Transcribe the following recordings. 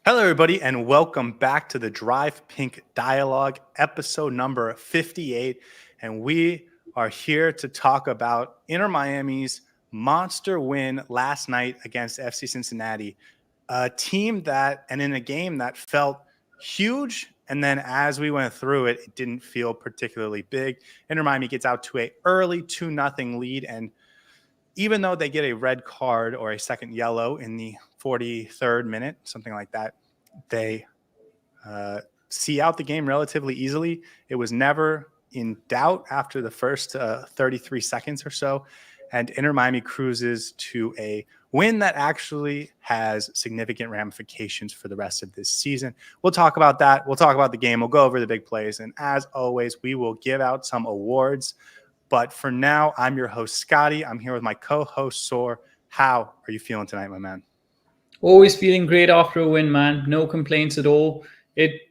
Hello, everybody, and welcome back to the Drive Pink Dialogue, episode number 58. And we are here to talk about Inter Miami's monster win last night against FC Cincinnati, a team that, and in a game that felt huge. And then as we went through it, it didn't feel particularly big. Inter Miami gets out to an early 2-0 lead. And even though they get a red card or a second yellow in the 43rd minute, something like that, they see out the game relatively easily. It was never in doubt after the first 33 seconds or so. And Inter Miami cruises to a win that actually has significant ramifications for the rest of this season. We'll talk about that. We'll talk about the game. We'll go over the big plays. And as always, we will give out some awards. But for now, I'm your host, Scotty. I'm here with my co-host, Saur. How are you feeling tonight, my man? Always feeling great after a win, man. No complaints at all.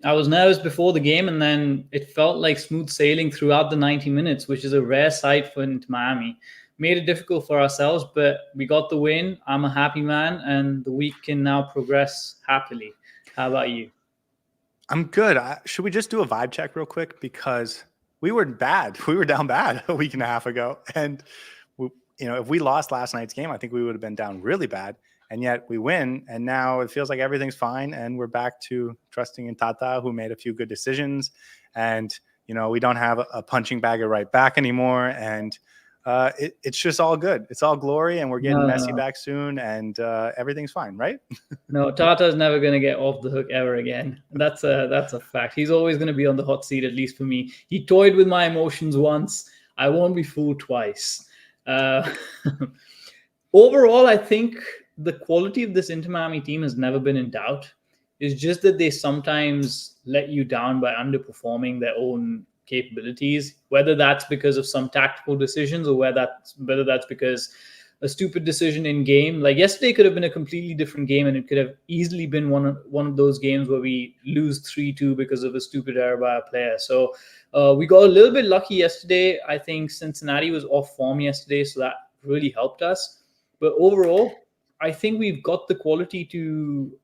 I was nervous before the game, and then it felt like smooth sailing throughout the 90 minutes, which is a rare sight for Miami. Made it difficult for ourselves, but we got the win. I'm a happy man, and the week can now progress happily. How about you? I'm good. Should we just do a vibe check real quick? Because we were bad. We were down bad a week and a half ago. And, if we lost last night's game, I think we would have been down really bad. And yet we win, and now it feels like everything's fine, and we're back to trusting in Tata, who made a few good decisions. And, we don't have a punching bag at right back anymore, and it's just all good. It's all glory, and we're getting Messi back soon, and everything's fine, right? No, Tata's never going to get off the hook ever again. That's a fact. He's always going to be on the hot seat, at least for me. He toyed with my emotions once. I won't be fooled twice. Overall, I think the quality of this Inter Miami team has never been in doubt. It's just that they sometimes let you down by underperforming their own capabilities, whether that's because of some tactical decisions or whether that's because a stupid decision in game. Like yesterday could have been a completely different game, and it could have easily been one of those games where we lose 3-2 because of a stupid error by a player. So we got a little bit lucky yesterday. I think Cincinnati was off form yesterday, so that really helped us. But overall, I think we've got the quality to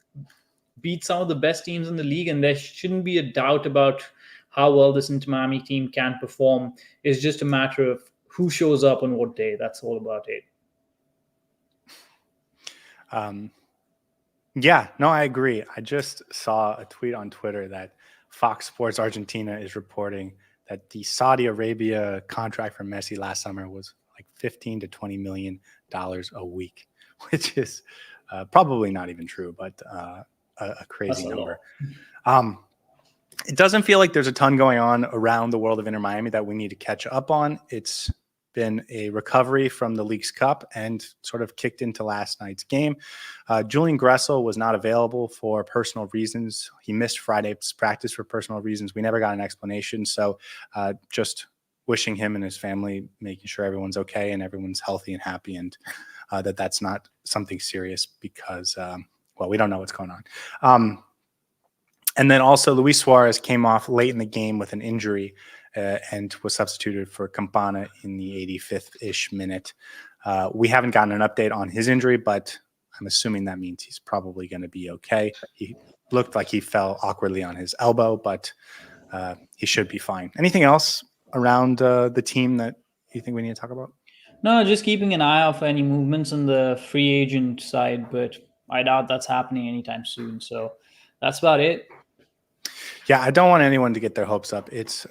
beat some of the best teams in the league, and there shouldn't be a doubt about how well this Inter Miami team can perform. It's just a matter of who shows up on what day. That's all about it. Yeah, no, I agree. I just saw a tweet on Twitter that Fox Sports Argentina is reporting that the Saudi Arabia contract for Messi last summer was like $15 to $20 million a week, which is probably not even true, but a crazy number. It doesn't feel like there's a ton going on around the world of Inter Miami that we need to catch up on. It's been a recovery from the Leagues Cup and sort of kicked into last night's game. Julian Gressel was not available for personal reasons. He missed Friday's practice for personal reasons. We never got an explanation. So just wishing him and his family, making sure everyone's okay and everyone's healthy and happy, and that's not something serious because, we don't know what's going on. And then also Luis Suárez came off late in the game with an injury and was substituted for Campana in the 85th-ish minute. We haven't gotten an update on his injury, but I'm assuming that means he's probably going to be okay. He looked like he fell awkwardly on his elbow, but he should be fine. Anything else around the team that you think we need to talk about? No, just keeping an eye out for any movements on the free agent side, but I doubt that's happening anytime soon. So that's about it. Yeah, I don't want anyone to get their hopes up. It's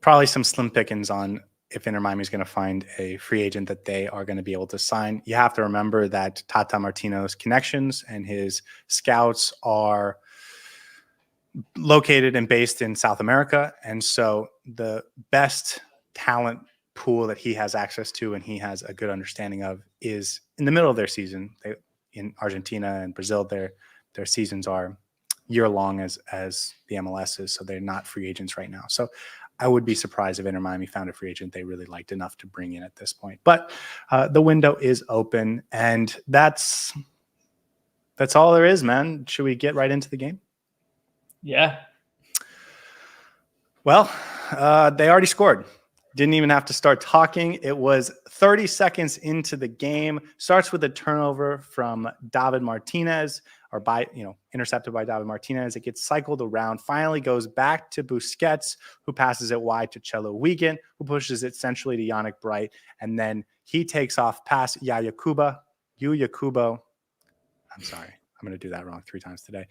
probably some slim pickings on if Inter Miami is going to find a free agent that they are going to be able to sign. You have to remember that Tata Martino's connections and his scouts are located and based in South America. And so the best talent pool that he has access to and he has a good understanding of is in the middle of their season. In Argentina and Brazil, their seasons are year long as the MLS is, so they're not free agents right now. So I would be surprised if Inter Miami found a free agent they really liked enough to bring in at this point. But the window is open, and that's all there is, man. Should we get right into the game? Yeah. Well, they already scored. Didn't even have to start talking. It was 30 seconds into the game. Starts with a turnover from David Martinez, or intercepted by David Martinez. It gets cycled around, finally goes back to Busquets, who passes it wide to Chelo Weigandt, who pushes it centrally to Yannick Bright. And then he takes off past Yakubo. I'm sorry. I'm going to do that wrong 3 times today.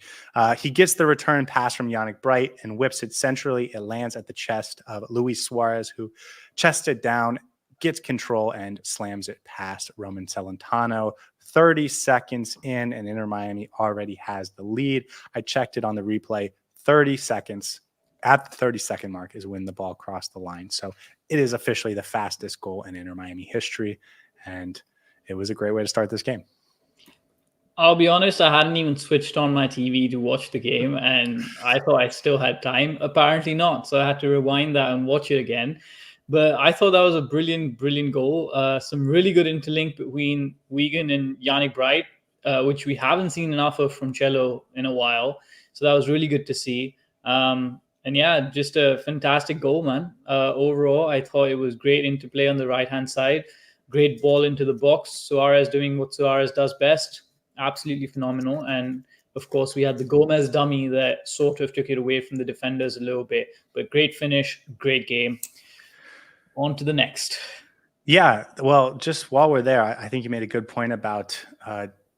He gets the return pass from Yannick Bright and whips it centrally. It lands at the chest of Luis Suárez, who chests it down, gets control, and slams it past Roman Celentano. 30 seconds in, and Inter Miami already has the lead. I checked it on the replay. 30 seconds. At the 30-second mark is when the ball crossed the line. So it is officially the fastest goal in Inter Miami history, and it was a great way to start this game. I'll be honest, I hadn't even switched on my TV to watch the game, and I thought I still had time. Apparently not, so I had to rewind that and watch it again. But I thought that was a brilliant, brilliant goal. Some really good interlink between Weigandt and Yannick Bright, which we haven't seen enough of from Chelo in a while. So that was really good to see. And yeah, just a fantastic goal, man. Overall, I thought it was great interplay on the right-hand side. Great ball into the box. Suárez doing what Suárez does best. Absolutely phenomenal. And of course, we had the Gomez dummy that sort of took it away from the defenders a little bit. But great finish, great game. On to the next. Yeah, well, just while we're there, I think you made a good point about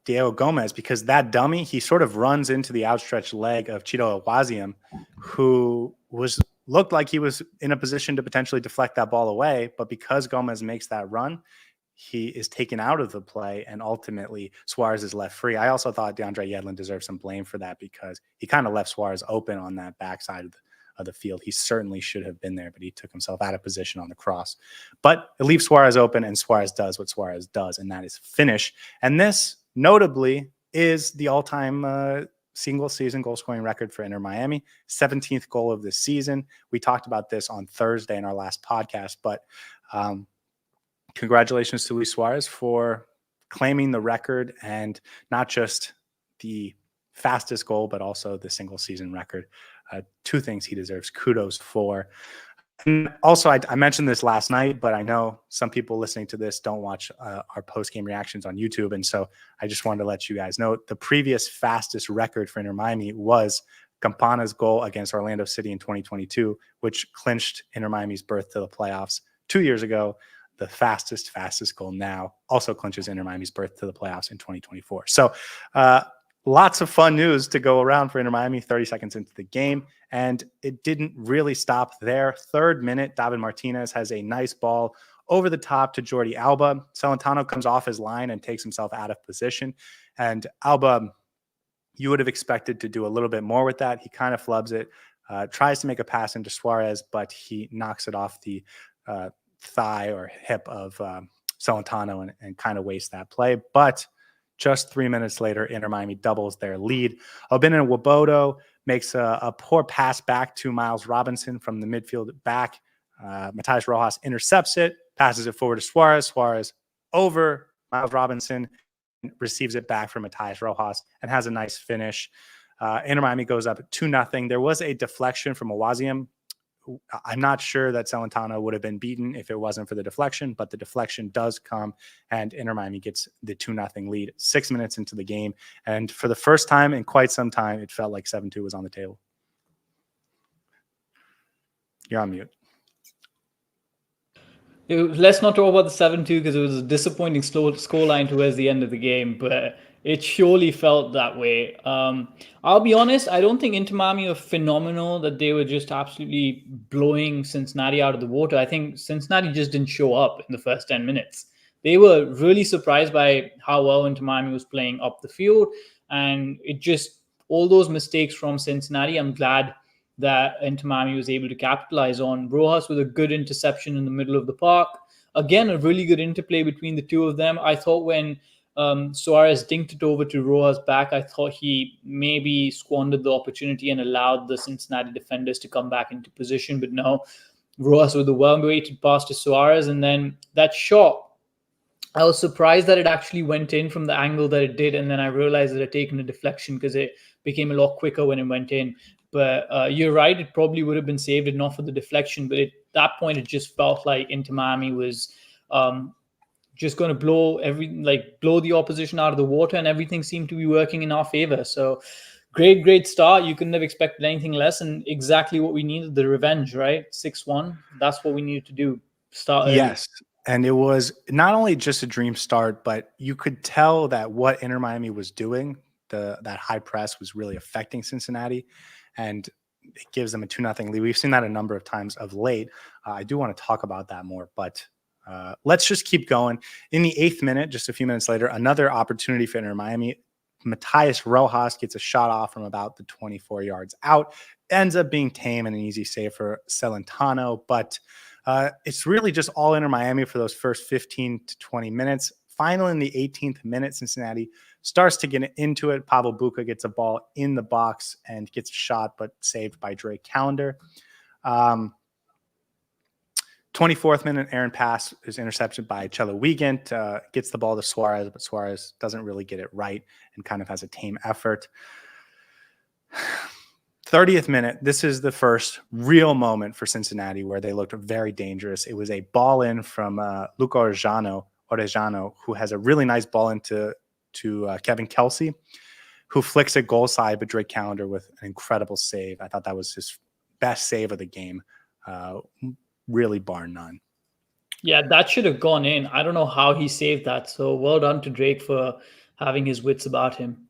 Diego Gomez, because that dummy, he sort of runs into the outstretched leg of Chelo Weigandt, who looked like he was in a position to potentially deflect that ball away. But because Gomez makes that run, he is taken out of the play, and ultimately Suárez is left free. I also thought DeAndre Yedlin deserved some blame for that, because he kind of left Suárez open on that backside of the field. He certainly should have been there, but he took himself out of position on the cross. But it leaves Suárez open, and Suárez does what Suárez does, and that is finish. And this, notably, is the all-time single-season goal-scoring record for Inter Miami, 17th goal of the season. We talked about this on Thursday in our last podcast, but congratulations to Luis Suárez for claiming the record, and not just the fastest goal, but also the single season record. 2 things he deserves kudos for. And also, I mentioned this last night, but I know some people listening to this don't watch our post-game reactions on YouTube. And so I just wanted to let you guys know the previous fastest record for Inter Miami was Campana's goal against Orlando City in 2022, which clinched Inter Miami's berth to the playoffs 2 years ago. The fastest goal now also clinches Inter Miami's berth to the playoffs in 2024. So lots of fun news to go around for Inter Miami 30 seconds into the game. And it didn't really stop there. 3rd minute, David Martinez has a nice ball over the top to Jordi Alba. Celentano comes off his line and takes himself out of position. And Alba, you would have expected to do a little bit more with that. He kind of flubs it, tries to make a pass into Suárez, but he knocks it off the thigh or hip of Celentano and kind of wastes that play. But just 3 minutes later, Inter Miami doubles their lead. Obinna Nwobodo makes a poor pass back to Miles Robinson from the midfield back. Matías Rojas intercepts it, passes it forward to Suárez. Suárez over Miles Robinson, receives it back from Matías Rojas, and has a nice finish. Inter Miami goes up 2-0. There was a deflection from Weigandt. I'm not sure that Celentano would have been beaten if it wasn't for the deflection, but the deflection does come, and Inter Miami gets the 2-0 lead 6 minutes into the game. And for the first time in quite some time, it felt like 7-2 was on the table. You're on mute. Let's not talk about the 7-2, because it was a disappointing scoreline towards the end of the game, but it surely felt that way. I'll be honest, I don't think Inter Miami were phenomenal, that they were just absolutely blowing Cincinnati out of the water. I think Cincinnati just didn't show up in the first 10 minutes. They were really surprised by how well Inter Miami was playing up the field, and it just, all those mistakes from Cincinnati, I'm glad that Inter Miami was able to capitalize on. Rojas with a good interception in the middle of the park. Again, a really good interplay between the two of them. I thought when Suárez dinked it over to Rojas' back, I thought he maybe squandered the opportunity and allowed the Cincinnati defenders to come back into position. But no, Rojas with a well-weighted pass to Suárez. And then that shot I was surprised that it actually went in from the angle that it did, and then I realized that it had taken a deflection because it became a lot quicker when it went in. But you're right; it probably would have been saved if not for the deflection. But at that point, it just felt like Inter Miami was just going to blow the opposition out of the water, and everything seemed to be working in our favor. So great start. You couldn't have expected anything less, and exactly what we needed, the revenge, right? 6-1. That's what we needed to do. Start early. Yes. And it was not only just a dream start, but you could tell that what Inter Miami was doing, that high press was really affecting Cincinnati, and it gives them a 2-0 lead. We've seen that a number of times of late. I do want to talk about that more, but let's just keep going. In the 8th minute, just a few minutes later, another opportunity for Inter Miami. Matías Rojas gets a shot off from about the 24 yards out. Ends up being tame and an easy save for Celentano, but it's really just all Inter Miami for those first 15 to 20 minutes. Finally, in the 18th minute, Cincinnati starts to get into it. Pavel Buka gets a ball in the box and gets a shot, but saved by Drake Callender. 24th minute, Aaron pass is intercepted by Chelo Weigandt, gets the ball to Suárez, but Suárez doesn't really get it right and kind of has a tame effort. 30th minute, this is the first real moment for Cincinnati where they looked very dangerous. It was a ball in from Luca Orejano, who has a really nice ball into Kevin Kelsey, who flicks it goal side, but Drake Callender with an incredible save. I thought that was his best save of the game, really bar none. Yeah, that should have gone in. I don't know how he saved that. So well done to Drake for having his wits about him.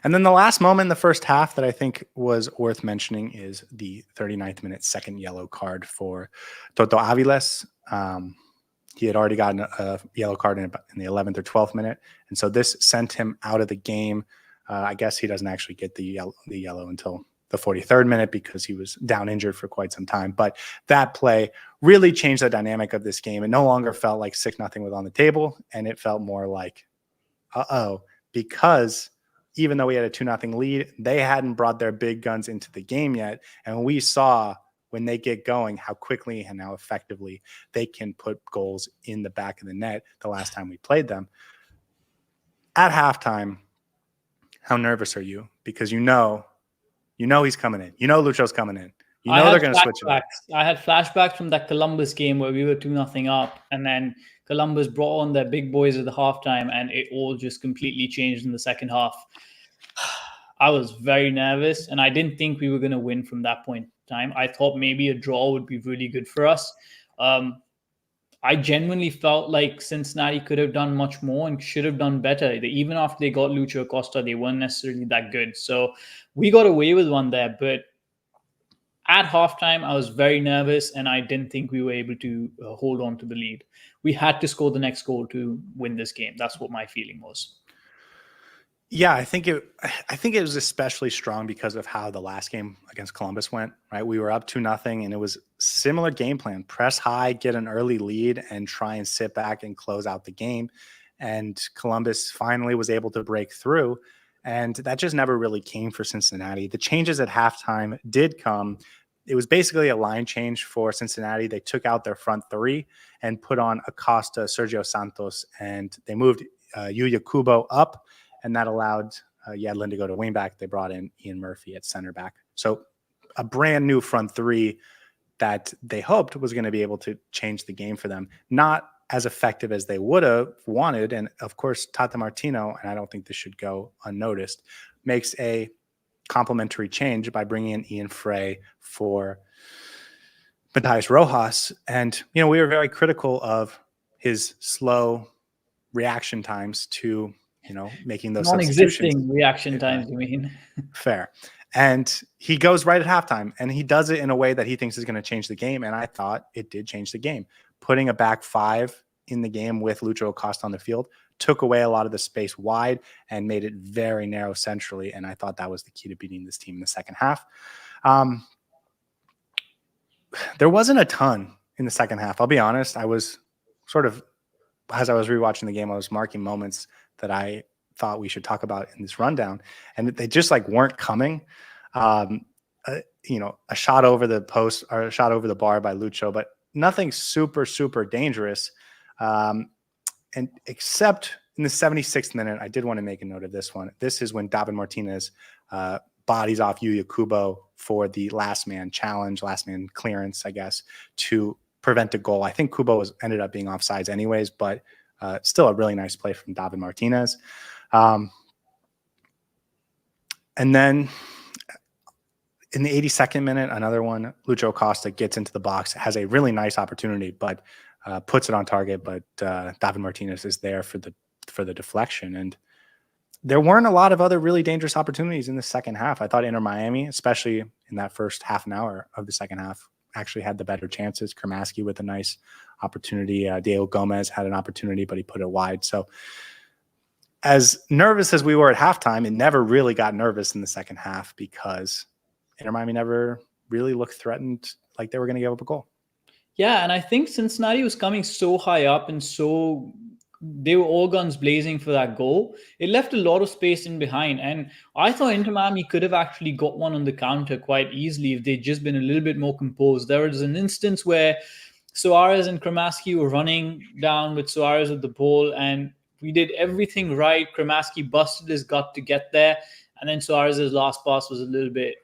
And then the last moment in the first half that I think was worth mentioning is the 39th minute second yellow card for Toto Aviles. He had already gotten a yellow card in the 11th or 12th minute. And so this sent him out of the game. I guess he doesn't actually get the yellow until the 43rd minute because he was down injured for quite some time. But that play really changed the dynamic of this game. It no longer felt like 6-0 was on the table, and it felt more like, because even though we had a 2-0 lead, they hadn't brought their big guns into the game yet. And we saw when they get going how quickly and how effectively they can put goals in the back of the net the last time we played them. At halftime, how nervous are you? Because you know he's coming in. You know Lucho's coming in. You know they're going to switch it up. I had flashbacks from that Columbus game where we were 2-0 up, and then Columbus brought on their big boys at the halftime, and it all just completely changed in the second half. I was very nervous, and I didn't think we were going to win from that point in time. I thought maybe a draw would be really good for us. I genuinely felt like Cincinnati could have done much more and should have done better. Even after they got Lucho Acosta, they weren't necessarily that good. So we got away with one there, but at halftime, I was very nervous, and I didn't think we were able to hold on to the lead. We had to score the next goal to win this game. That's what my feeling was. Yeah, I think it was especially strong because of how the last game against Columbus went, right? We were up 2-0, and it was similar game plan: press high, get an early lead, and try and sit back and close out the game. And Columbus finally was able to break through, and that just never really came for Cincinnati. The changes at halftime did come. It was basically a line change for Cincinnati. They took out their front three and put on Acosta, Sergio Santos, and they moved Yuya Kubo up. And that allowed Yedlin to go to wingback. They brought in Ian Murphy at center back. So a brand new front three that they hoped was going to be able to change the game for them. Not as effective as they would have wanted. And of course, Tata Martino, and I don't think this should go unnoticed, makes a complementary change by bringing in Ian Fray for Matías Rojas. And, we were very critical of his slow reaction times to making those non-existing reaction times, you mean? Fair. And he goes right at halftime, and he does it in a way that he thinks is going to change the game. And I thought it did change the game. Putting a back five in the game with Lucho Acosta on the field took away a lot of the space wide and made it very narrow centrally. And I thought that was the key to beating this team in the second half. There wasn't a ton in the second half. I'll be honest. I was sort of, as I was rewatching the game, I was marking moments that I thought we should talk about in this rundown, and they just weren't coming. A shot over the post or a shot over the bar by Lucho, but nothing super, super dangerous. And And except in the 76th minute, I did want to make a note of this one. This is when David Martinez bodies off Yuya Kubo for the last man challenge, last man clearance, I guess, to prevent a goal. I think Kubo ended up being offsides anyways, but still a really nice play from David Martinez. And then in the 82nd minute, another one, Lucho Acosta gets into the box, has a really nice opportunity, but puts it on target. But David Martinez is there for the deflection. And there weren't a lot of other really dangerous opportunities in the second half. I thought Inter Miami, especially in that first half an hour of the second half, actually had the better chances. Kermaski with a nice opportunity. Diego Gomez had an opportunity, but he put it wide. So as nervous as we were at halftime, it never really got nervous in the second half because Inter Miami never really looked threatened like they were going to give up a goal. Yeah, and I think Cincinnati was coming so high up and they were all guns blazing for that goal. It left a lot of space in behind. And I thought Inter Miami could have actually got one on the counter quite easily if they'd just been a little bit more composed. There was an instance where Suárez and Kermaski were running down with Suárez with the ball, and we did everything right. Kermaski busted his gut to get there. And then Suárez's last pass was a little bit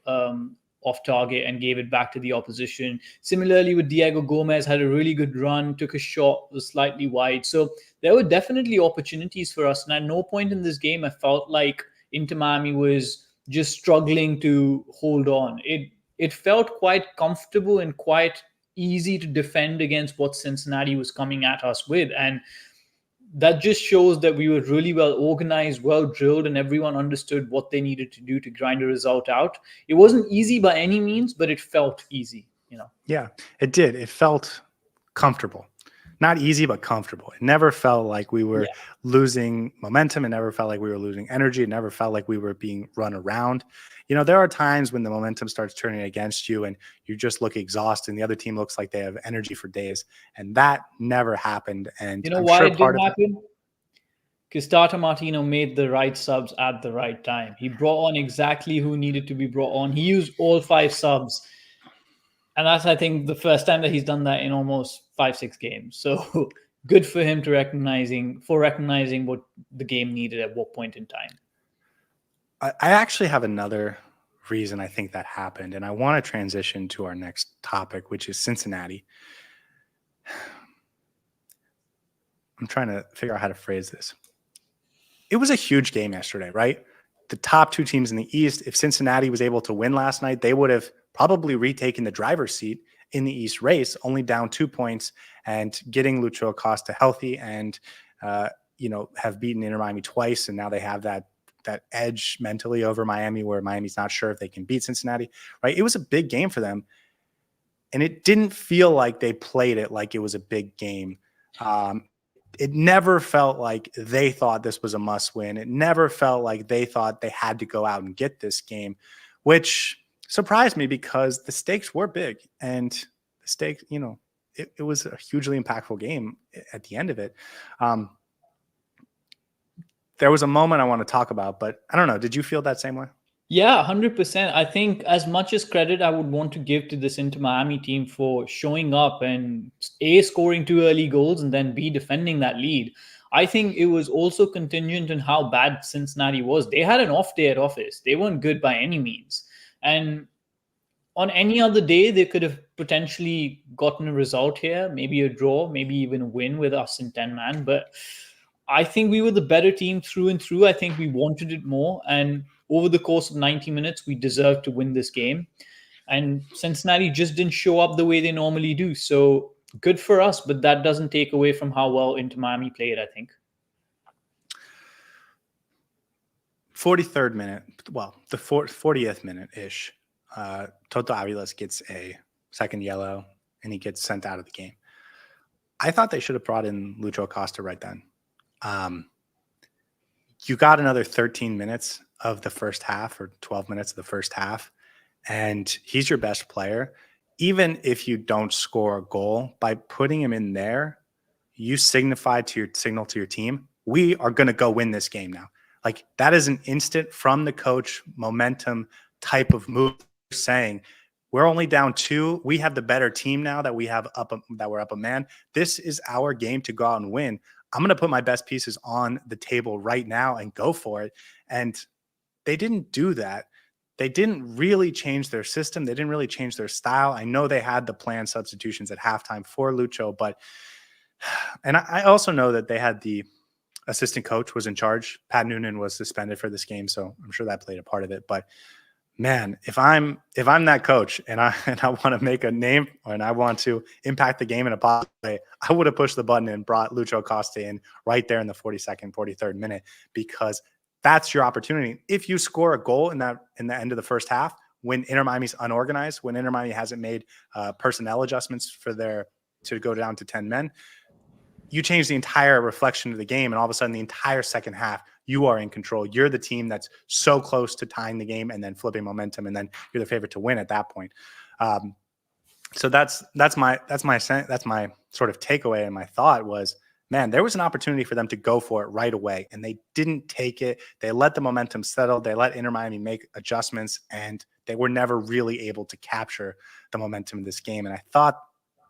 off target and gave it back to the opposition. Similarly with Diego Gomez, had a really good run, took a shot, was slightly wide. So there were definitely opportunities for us. And at no point in this game, I felt like Inter Miami was just struggling to hold on. It felt quite comfortable and quite easy to defend against what Cincinnati was coming at us with. And that just shows that we were really well organized, well drilled, and everyone understood what they needed to do to grind a result out. It wasn't easy by any means, but it felt easy, Yeah, it did. It felt comfortable. Not easy, but comfortable. It never felt like we were losing momentum. It never felt like we were losing energy. It never felt like we were being run around. There are times when the momentum starts turning against you and you just look exhausted and the other team looks like they have energy for days. And that never happened. And I'm why sure it didn't happen? Because Tata Martino made the right subs at the right time. He brought on exactly who needed to be brought on. He used all 5 subs. And that's, I think, the first time that he's done that in almost 5-6 games. So good for him recognizing what the game needed at what point in time. I actually have another reason I think that happened, and I want to transition to our next topic, which is Cincinnati. I'm trying to figure out how to phrase this. It was a huge game yesterday, right? The top 2 teams in the East, if Cincinnati was able to win last night, they would have probably retaken the driver's seat in the East race, only down 2 points, and getting Lucho Acosta healthy and, have beaten Inter Miami twice. And now they have that edge mentally over Miami, where Miami's not sure if they can beat Cincinnati, right? It was a big game for them. And it didn't feel like they played it like it was a big game. It never felt like they thought this was a must win. It never felt like they thought they had to go out and get this game, which surprised me because the stakes were big, and the stakes, it was a hugely impactful game at the end of it. There was a moment I want to talk about, but I don't know. Did you feel that same way? Yeah, 100%. I think as much as credit I would want to give to this Inter Miami team for showing up and A, scoring 2 early goals and then B, defending that lead, I think it was also contingent on how bad Cincinnati was. They had an off day at office. They weren't good by any means. And on any other day, they could have potentially gotten a result here, maybe a draw, maybe even a win with us in 10-man. But I think we were the better team through and through. I think we wanted it more. And over the course of 90 minutes, we deserved to win this game. And Cincinnati just didn't show up the way they normally do. So good for us, but that doesn't take away from how well Inter Miami played, I think. 43rd minute, well, the 40th minute-ish, Toto Aviles gets a second yellow, and he gets sent out of the game. I thought they should have brought in Lucho Acosta right then. You got another 13 minutes of the first half, or 12 minutes of the first half, and he's your best player. Even if you don't score a goal, by putting him in there, you signal to your team, we are going to go win this game now. Like, that is an instant from the coach momentum type of move, saying we're only down 2. We have the better team now that we're up a man. This is our game to go out and win. I'm going to put my best pieces on the table right now and go for it. And they didn't do that. They didn't really change their system. They didn't really change their style. I know they had the planned substitutions at halftime for Lucho, but and I also know that they had the assistant coach was in charge. Pat Noonan was suspended for this game, so I'm sure that played a part of it. But man, if I'm that coach and I want to make a name and I want to impact the game in a positive way, I would have pushed the button and brought Lucho Acosta in right there in the 42nd, 43rd minute, because that's your opportunity. If you score a goal in the end of the first half, when Inter Miami's unorganized, when Inter Miami hasn't made personnel adjustments to go down to 10 men, you change the entire reflection of the game, and all of a sudden the entire second half, you are in control. You're the team that's so close to tying the game and then flipping momentum, and then you're the favorite to win at that point. So that's my sort of takeaway, and my thought was, man, there was an opportunity for them to go for it right away, and they didn't take it. They let the momentum settle. They let Inter Miami make adjustments, and they were never really able to capture the momentum of this game. And I thought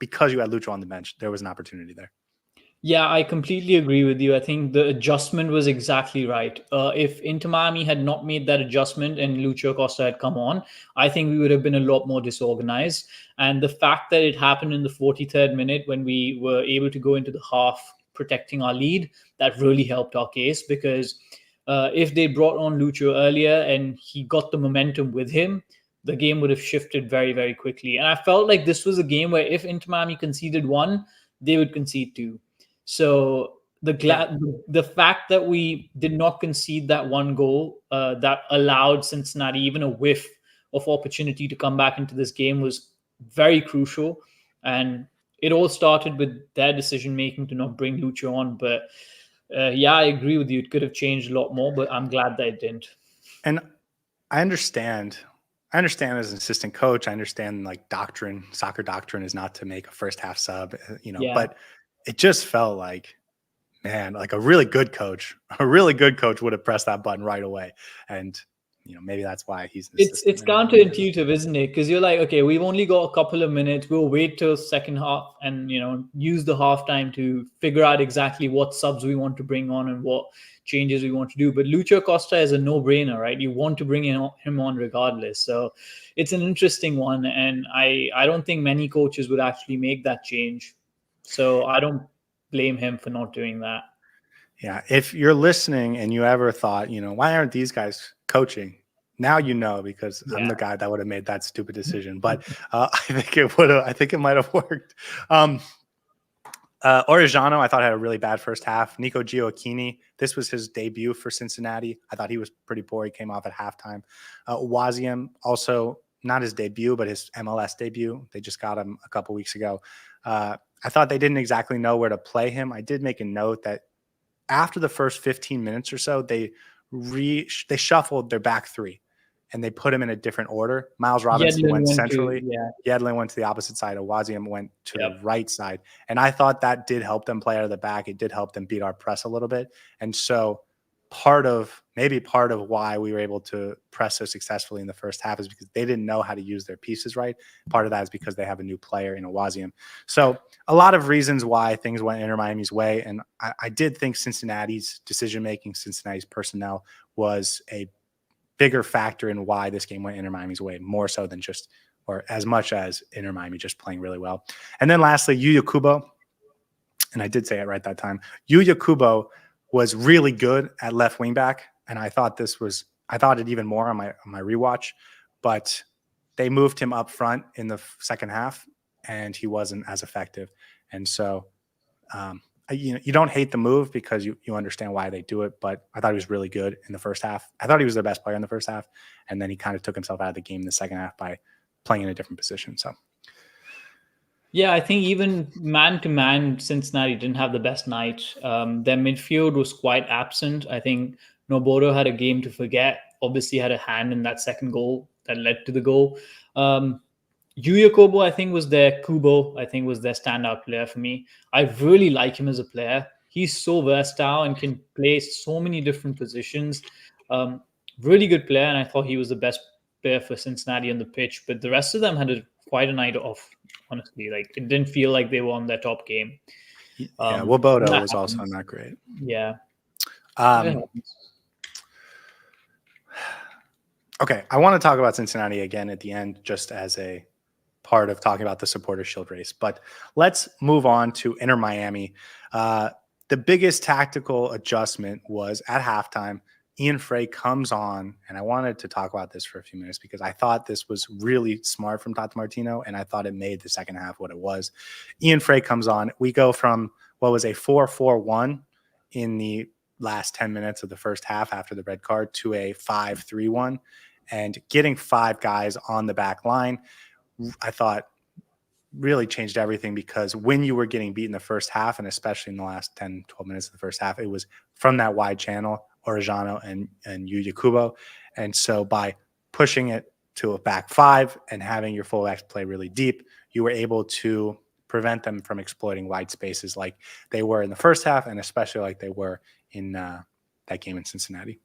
because you had Lucho on the bench, there was an opportunity there. Yeah, I completely agree with you. I think the adjustment was exactly right. If Inter Miami had not made that adjustment and Lucho Acosta had come on, I think we would have been a lot more disorganized. And the fact that it happened in the 43rd minute when we were able to go into the half protecting our lead, that really helped our case, because if they brought on Lucho earlier and he got the momentum with him, the game would have shifted very, very quickly. And I felt like this was a game where if Inter Miami conceded one, they would concede two. So the fact that we did not concede that one goal that allowed Cincinnati even a whiff of opportunity to come back into this game was very crucial. And it all started with their decision making to not bring Lucho on. But yeah, I agree with you. It could have changed a lot more, but I'm glad that it didn't. And I understand as an assistant coach, I understand like soccer doctrine is not to make a first half sub, but it just felt like, man, like a really good coach would have pressed that button right away. And, maybe that's why he's an assistant. It's counterintuitive, isn't it? Because you're like, okay, we've only got a couple of minutes. We'll wait till second half and, use the halftime to figure out exactly what subs we want to bring on and what changes we want to do. But Lucho Acosta is a no-brainer, right? You want to bring him on regardless. So it's an interesting one. And I don't think many coaches would actually make that change. So I don't blame him for not doing that. Yeah. If you're listening and you ever thought, why aren't these guys coaching? Now you know, because I'm the guy that would have made that stupid decision. But I think it might have worked. Orellano, I thought, had a really bad first half. Nico Gioacchini, this was his debut for Cincinnati. I thought he was pretty poor. He came off at halftime. Weigandt, also not his debut, but his MLS debut. They just got him a couple weeks ago. I thought they didn't exactly know where to play him. I did make a note that after the first 15 minutes or so, they shuffled their back three and they put him in a different order. Miles Robinson went centrally. Yedlin went to the opposite side. Awaziem went to the right side. And I thought that did help them play out of the back. It did help them beat our press a little bit. And so part of why we were able to press so successfully in the first half is because they didn't know how to use their pieces right. Part of that is because they have a new player in Awaziem. So a lot of reasons why things went Inter Miami's way. And I did think Cincinnati's decision-making, Cincinnati's personnel was a bigger factor in why this game went Inter Miami's way, more so than just, or as much as Inter Miami just playing really well. And then lastly, Yuya Kubo, and I did say it right that time, Yuya Kubo was really good at left wing back. And I thought it even more on my rewatch, but they moved him up front in the second half and he wasn't as effective. And so, you don't hate the move because you understand why they do it, but I thought he was really good in the first half. I thought he was their best player in the first half. And then he kind of took himself out of the game in the second half by playing in a different position. So. Yeah, I think even man-to-man, Cincinnati didn't have the best night. Their midfield was quite absent. I think Nobodo had a game to forget. Obviously had a hand in that second goal that led to the goal. Yuya Kubo, I think, was their standout player for me. I really like him as a player. He's so versatile and can play so many different positions. Really good player, and I thought he was the best player for Cincinnati on the pitch. But the rest of them had quite a night off. Honestly, like it didn't feel like they were on their top game. Yeah, And Wobodo that was also happens. not great. Yeah. It Um, happens. okay, I want to talk about Cincinnati again at the end, just as a part of talking about the Supporter Shield race. But let's move on to Inter Miami. The biggest tactical adjustment was at halftime. Ian Fray comes on, and I wanted to talk about this for a few minutes because I thought this was really smart from Tata Martino, and I thought it made the second half what it was. Ian Fray comes on. We go from what was a 4-4-1 in the last 10 minutes of the first half after the red card to a 5-3-1, and getting 5 guys on the back line, I thought really changed everything, because when you were getting beat in the first half, and especially in the last 10, 12 minutes of the first half, it was from that wide channel, Orejano and Yuya Kubo. And so by pushing it to a back 5 and having your fullbacks play really deep, you were able to prevent them from exploiting wide spaces like they were in the first half, and especially like they were in that game in Cincinnati.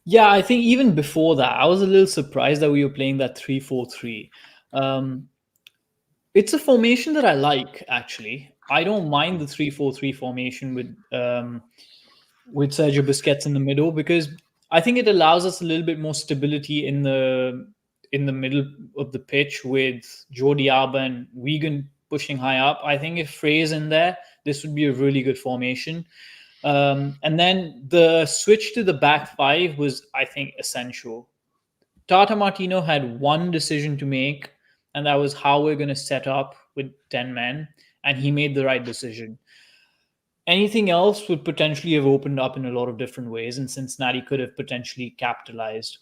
Yeah, I think even before that, I was a little surprised that we were playing that 3-4-3. It's a formation that I like, actually. I don't mind the 3-4-3 formation with Sergio Busquets in the middle, because I think it allows us a little bit more stability in the middle of the pitch with Jordi Alba and Wigan pushing high up. I think if Fray's in there, this would be a really good formation. And then the switch to the back 5 was, I think, essential. Tata Martino had one decision to make, and that was how we're going to set up with 10 men, and he made the right decision. Anything else would potentially have opened up in a lot of different ways, and Cincinnati could have potentially capitalized.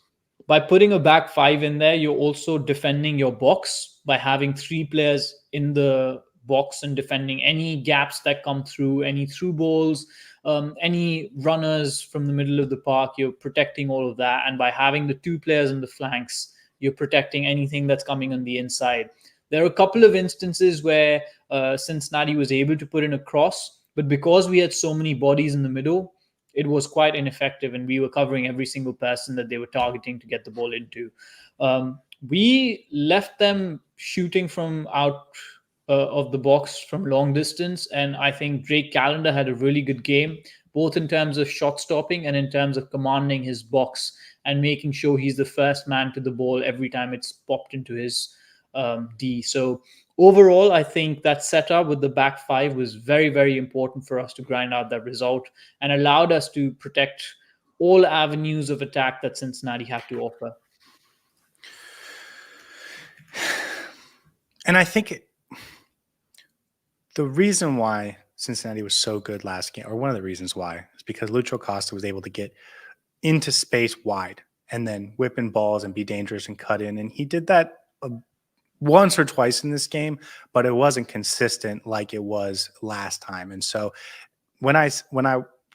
By putting a back 5 in there, you're also defending your box by having 3 players in the box and defending any gaps that come through, any through balls, any runners from the middle of the park. You're protecting all of that. And by having the 2 players in the flanks, you're protecting anything that's coming on the inside. There are a couple of instances where Cincinnati was able to put in a cross, but because we had so many bodies in the middle, it was quite ineffective, and we were covering every single person that they were targeting to get the ball into. We left them shooting from out of the box from long distance, and I think Drake Callender had a really good game, both in terms of shot stopping and in terms of commanding his box and making sure he's the first man to the ball every time it's popped into his D. So overall, I think that setup with the back 5 was very, very important for us to grind out that result and allowed us to protect all avenues of attack that Cincinnati had to offer. And I think the reason why Cincinnati was so good last game, or one of the reasons why, is because Lucho Costa was able to get into space wide and then whip in balls and be dangerous and cut in. And he did that once or twice in this game, but it wasn't consistent like it was last time. And so when I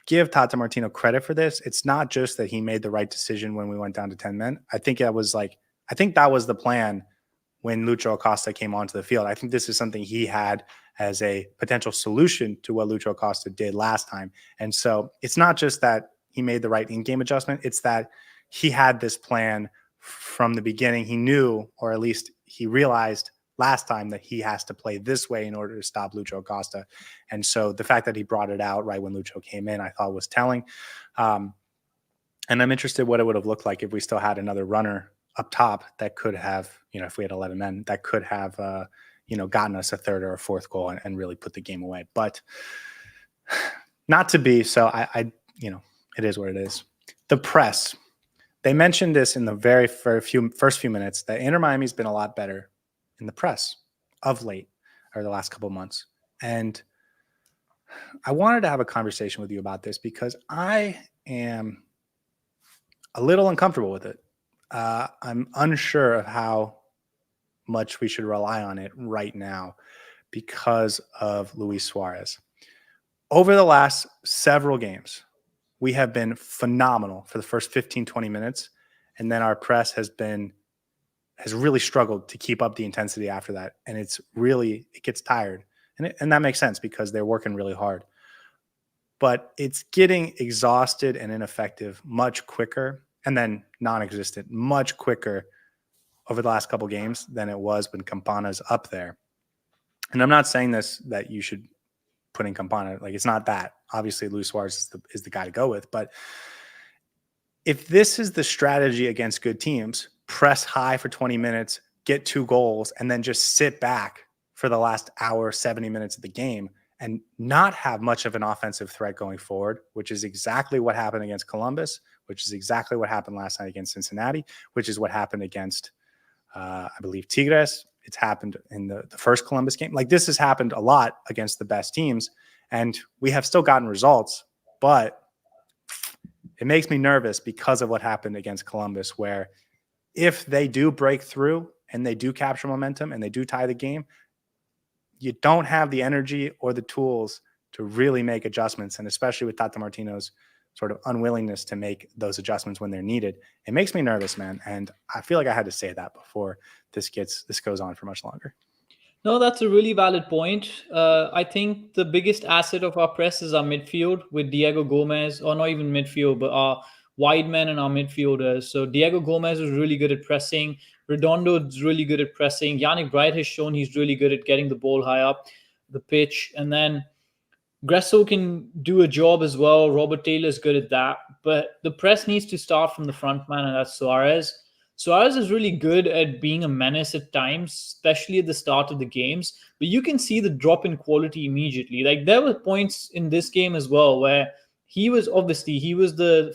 give Tata Martino credit for this, it's not just that he made the right decision when we went down to 10 men. I think that was the plan when Lucho Acosta came onto the field. I think this is something he had as a potential solution to what Lucho Acosta did last time. And so it's not just that he made the right in-game adjustment, it's that he had this plan from the beginning. He knew, or at least he realized last time, that he has to play this way in order to stop Lucho Acosta. And so the fact that he brought it out right when Lucho came in, I thought was telling. And I'm interested what it would have looked like if we still had another runner up top that could have, if we had 11 men, that could have, gotten us a third or a fourth goal and really put the game away. But not to be. So I it is what it is. The press. They mentioned this in the very first few minutes, that Inter Miami's been a lot better in the press of late, or the last couple of months. And I wanted to have a conversation with you about this because I am a little uncomfortable with it. I'm unsure of how much we should rely on it right now because of Luis Suárez. Over the last several games, we have been phenomenal for the first 15, 20 minutes. And then our press has really struggled to keep up the intensity after that. And it gets tired. And that makes sense because they're working really hard. But it's getting exhausted and ineffective much quicker, and then non-existent much quicker over the last couple games than it was when Campana's up there. And I'm not saying this that you should putting Campana. Like, it's not that. Obviously, Luis Suárez is the guy to go with. But if this is the strategy against good teams, press high for 20 minutes, get 2 goals, and then just sit back for the last hour, 70 minutes of the game and not have much of an offensive threat going forward, which is exactly what happened against Columbus, which is exactly what happened last night against Cincinnati, which is what happened against, I believe, Tigres. It's happened in the first Columbus game. Like, this has happened a lot against the best teams, and we have still gotten results, but it makes me nervous because of what happened against Columbus, where if they do break through and they do capture momentum and they do tie the game, you don't have the energy or the tools to really make adjustments. And especially with Tata Martino's sort of unwillingness to make those adjustments when they're needed, it makes me nervous, man. And I feel like I had to say that before this goes on for much longer. No, that's a really valid point. I think the biggest asset of our press is our midfield with Diego Gomez, or not even midfield, but our wide men and our midfielders. So Diego Gomez is really good at pressing. Redondo is really good at pressing. Yannick Bright has shown he's really good at getting the ball high up the pitch. And then Gresso can do a job as well. Robert Taylor's good at that. But the press needs to start from the front man, and that's Suárez. Suárez is really good at being a menace at times, especially at the start of the games. But you can see the drop in quality immediately. Like, there were points in this game as well where he was the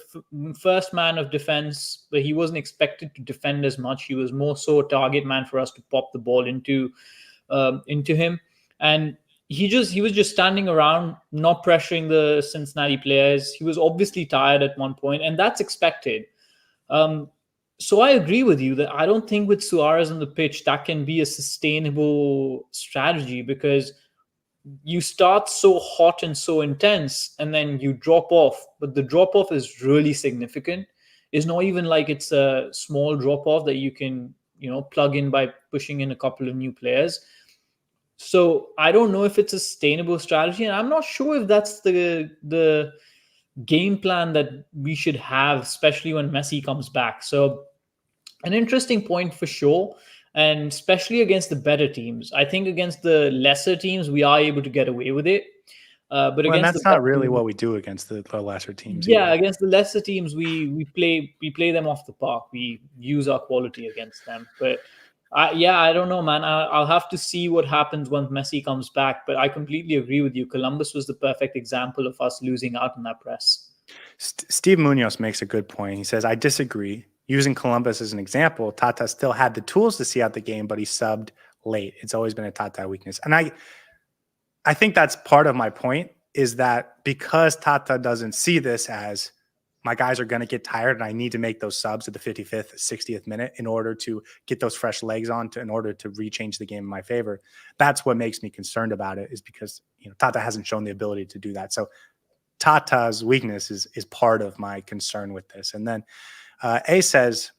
first man of defense, but he wasn't expected to defend as much. He was more so a target man for us to pop the ball into him. And he was just standing around, not pressuring the Cincinnati players. He was obviously tired at one point, and that's expected. So I agree with you that I don't think with Suárez on the pitch that can be a sustainable strategy, because you start so hot and so intense and then you drop off, but the drop off is really significant. It's not even like it's a small drop off that you can, plug in by pushing in a couple of new players. So I don't know if it's a sustainable strategy, and I'm not sure if that's the game plan that we should have, especially when Messi comes back. So an interesting point for sure, and especially against the better teams. I think against the lesser teams, we are able to get away with it. But Well, against that's not really what we do against the lesser teams. yeah, either. against the lesser teams, we play them off the park. We use our quality against them. But I don't know, man. I'll have to see what happens once Messi comes back. But I completely agree with you. Columbus was the perfect example of us losing out in that press. Steve Munoz makes a good point. He says, I disagree. Using Columbus as an example, Tata still had the tools to see out the game, but he subbed late. It's always been a Tata weakness. And I think that's part of my point, is that because Tata doesn't see this as my guys are going to get tired and I need to make those subs at the 55th, 60th minute in order to get those fresh legs on, in order to rechange the game in my favor. That's what makes me concerned about it, is because Tata hasn't shown the ability to do that. So Tata's weakness is part of my concern with this. And then A says,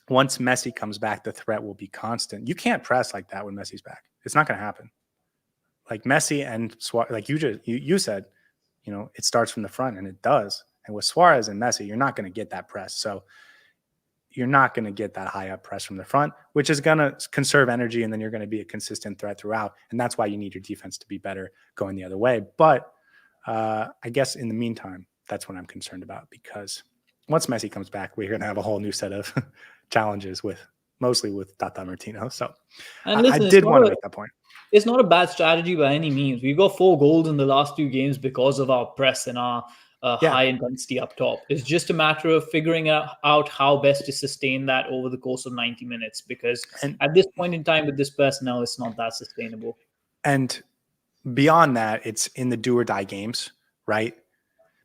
once Messi comes back, the threat will be constant. You can't press like that when Messi's back. It's not going to happen. Like Messi and Suárez, like you said, it starts from the front, and it does. And with Suárez and Messi, you're not going to get that press. So you're not going to get that high up press from the front, which is going to conserve energy, and then you're going to be a consistent threat throughout. And that's why you need your defense to be better going the other way. But I guess in the meantime, that's what I'm concerned about, because once Messi comes back, we're going to have a whole new set of challenges mostly with Tata Martino. So listen, I did want to make that point. It's not a bad strategy by any means. We've got 4 goals in the last 2 games because of our press and our high intensity up top. It's just a matter of figuring out how best to sustain that over the course of 90 minutes, because at this point in time with this personnel, it's not that sustainable. And beyond that, it's in the do or die games, right?